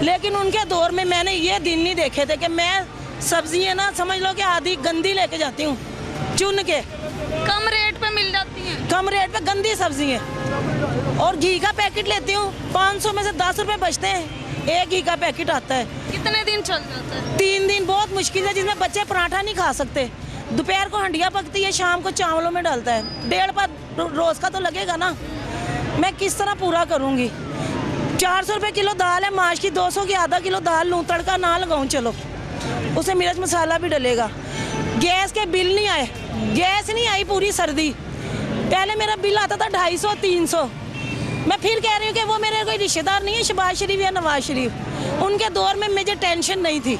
लेकिन उनके दौर में मैंने ये दिन नहीं देखे थे कि मैं सब्जी है ना, समझ लो कि आधी गंदी लेके जाती हूँ चुन के, कम रेट पे मिल जाती है, कम रेट पे गंदी सब्जी है। और घी का पैकेट लेती हूँ, 500 में से 10 रुपए बचते हैं, एक घी का पैकेट आता है। कितने दिन चल जाता है? 3 दिन बहुत मुश्किल है, जिसमें बच्चे पराठा नहीं खा सकते। दोपहर को हंडिया पकती है, शाम को चावलों में डालता है, 1.5 रोज का तो लगेगा ना, मैं किस तरह पूरा करूँगी? 400 रुपये किलो दाल है, माश की 200 की आधा किलो दाल लूँ, तड़का ना लगाऊँ, चलो उसे मिर्च मसाला भी डलेगा। गैस के बिल नहीं आए, गैस नहीं आई पूरी सर्दी, पहले मेरा बिल आता था 250-300। मैं फिर कह रही हूँ कि वो मेरे कोई रिश्तेदार नहीं है, शहबाज शरीफ या नवाज शरीफ, उनके दौर में मुझे टेंशन नहीं थी,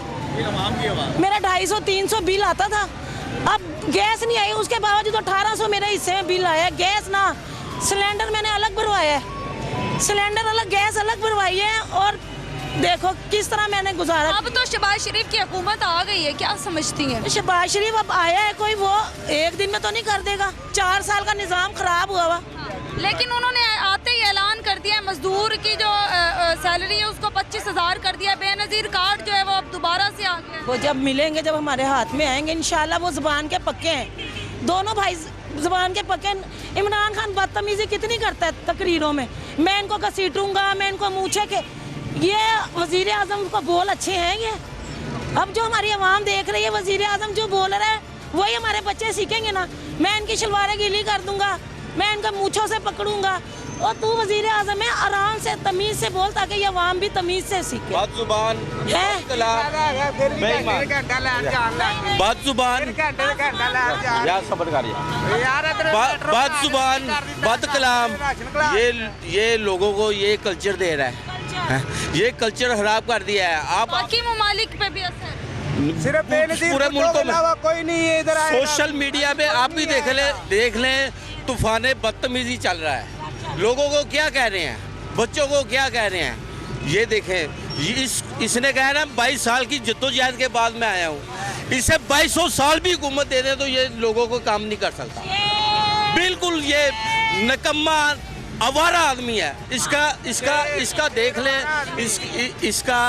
मेरा 250-300 बिल आता था। अब गैस नहीं आई, उसके बावजूद 1800 मेरे हिस्से में बिल आया। गैस ना, सिलेंडर मैंने अलग भरवाया है, सिलेंडर अलग, गैस अलग भरवाई है, और देखो किस तरह मैंने गुजारा। अब तो शहबाज शरीफ की हुकूमत आ गई है, क्या समझती हैं? शहबाज शरीफ अब आया है, कोई वो एक दिन में तो नहीं कर देगा, 4 साल का निज़ाम खराब हुआ हुआ। लेकिन उन्होंने आते ही ऐलान कर दिया है, मजदूर की जो सैलरी है उसको 25,000 कर दिया, बेनज़ीर कार्ड जो है वो अब दोबारा से आ गया। वो जब मिलेंगे, जब हमारे हाथ में आएंगे इंशाल्लाह, वो ज़ुबान के पक्के हैं, दोनों भाई ज़ुबान के पक्के। इमरान खान बदतमीज़ी कितनी करता है तकरीरों में, मैं इनको घसीटूंगा, मैं इनको मूछे के, ये वज़ीर आज़म को बोल अच्छे हैं ये। अब जो हमारी आवाम देख रही है, वज़ीर आज़म जो बोल रहा है वही हमारे बच्चे सीखेंगे ना। मैं इनकी शलवारें गीली कर दूंगा, मैं इनका मूछों से पकड़ूंगा, और तू वज़ीर आज़म है, आराम से तमीज़ से बोल, ताकि ये आवाम भी तमीज़ से सीखे। बदजुबान बदजुबान बद कलाम, ये लोगों को ये कल्चर दे रहा है, ये कल्चर खराब कर दिया है। आप बाकी ममालिक पे भी असर, सिर्फ पूरे मुल्क में कोई नहीं है इधर। सोशल मीडिया पे आप भी देख लें तूफाने बदतमीजी चल रहा है, लोगों को क्या कह रहे हैं, बच्चों को क्या कह रहे हैं, ये देखें। इसने कहा ना 22 साल की जद्दोजहद के बाद मैं आया हूँ, इसे 2200 साल भी हुकूमत दे दे तो ये लोगों को काम नहीं कर सकता। बिल्कुल ये नकम्मा आवारा आदमी है। इसका देख लें, इसका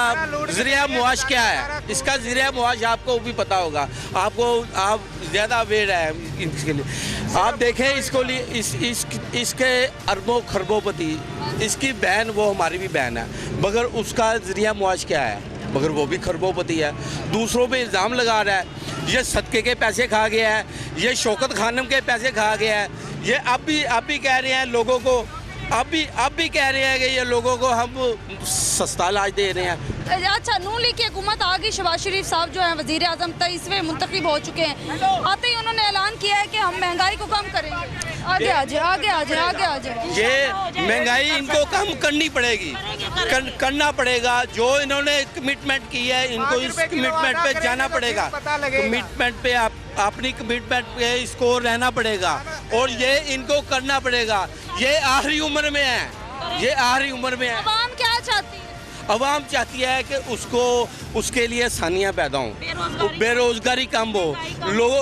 ज़रिया मुआश क्या है, इसका ज़रिया मुआश आपको भी पता होगा, आप ज़्यादा अवेयर है इसके लिए। आप देखें इसको लिए इसके अरबों खरबोपति, इसकी बहन, वो हमारी भी बहन है, मगर उसका ज़रिया मुआश क्या है, मगर वो भी खरबोपति है, दूसरों पे इल्ज़ाम लगा रहा है, ये सदक़े के पैसे खा गया है, ये शौकत खानम के पैसे खा गया है, ये आप भी कह रहे हैं लोगों को, आप भी कह रहे हैं कि ये लोगों को हम सस्ता इलाज दे रहे हैं। अच्छा, नून लीग की हुकूमत आ गई, शहबाज शरीफ साहब जो हैं वज़ीर आज़म 23वें मुंतखब हो चुके हैं, आते ही उन्होंने ऐलान किया है कि हम महंगाई को कम करेंगे। आगे आ जाए। ये महंगाई इनको कम करनी पड़ेगी, करना पड़ेगा। जो इन्होंने कमिटमेंट की है, इनको इस कमिटमेंट पे जाना पड़ेगा, कमिटमेंट पे अपनी कमिटमेंट पे इसको रहना पड़ेगा, और ये इनको करना पड़ेगा। ये आखिरी उम्र में है, ये आखिरी उम्र में है। आवाम क्या चाहती है? अवाम चाहती है कि उसके लिए आसानियाँ पैदा हों, बेरोज़गारी कम हो,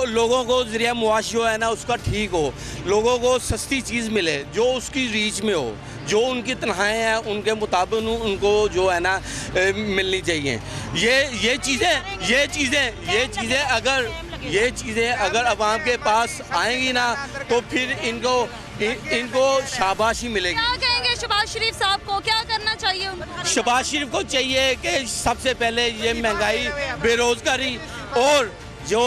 लोगों को ज़रिया मुआश जो है ना उसका ठीक हो, लोगों को सस्ती चीज़ मिले जो उसकी रीच में हो, जो उनकी तनख्वाहें हैं उनके मुताबिक उनको जो है ना मिलनी चाहिए। ये चीज़ें अगर अवाम के पास आएंगी ना तो फिर इनको शाबाशी मिलेगी। क्या कहेंगे शहबाज शरीफ साहब को, क्या करना चाहिए उनको? शहबाज शरीफ को चाहिए कि सबसे पहले ये महंगाई, बेरोज़गारी और जो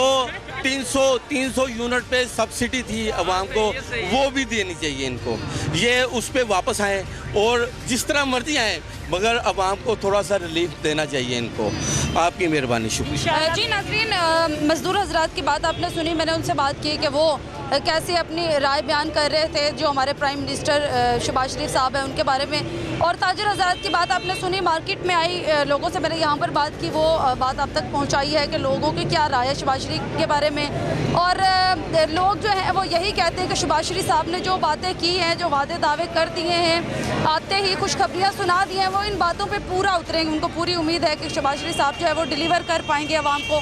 300 यूनिट पे सब्सिडी थी अवाम को वो भी देनी चाहिए इनको, ये उस पर वापस आएँ और जिस तरह मर्जी आएँ मगर अवाम को थोड़ा सा रिलीफ देना चाहिए इनको। आपकी मेहरबानी, शुक्रिया। जी नाज़रीन, मज़दूर हजरात की बात आपने सुनी, मैंने उनसे बात की कि वो कैसे अपनी राय बयान कर रहे थे जो हमारे प्राइम मिनिस्टर शहबाज शरीफ साहब हैं उनके बारे में, और ताजिर हजरात की बात आपने सुनी। मार्केट में आई लोगों से मैंने यहाँ पर बात की, वो बात आप तक पहुँचाई है कि लोगों की क्या राय है शहबाज शरीफ के बारे में, और लोग जो हैं वो यही कहते हैं कि शहबाज शरीफ साहब ने जो बातें की हैं, जो वादे दावे कर दिए हैं, आते ही खुशखबरियाँ सुना दी हैं, वो इन बातों पे पूरा उतरेंगे। उनको पूरी उम्मीद है कि शहबाज शरीफ साहब जो है वो डिलीवर कर पाएंगे आवाम को,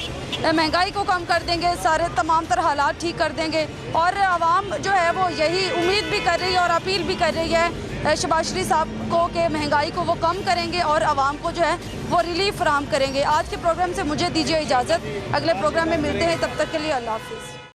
महंगाई को कम कर देंगे, सारे तमाम तरह हालात ठीक कर देंगे, और आवाम जो है वो यही उम्मीद भी कर रही है और अपील भी कर रही है शहबाज शरीफ साहब को कि महंगाई को वो कम करेंगे और आवाम को जो है वो रिलीफ फराहम करेंगे। आज के प्रोग्राम से मुझे दीजिए इजाज़त, अगले प्रोग्राम में मिलते हैं, तब तक के लिए अल्लाह हाफिज़।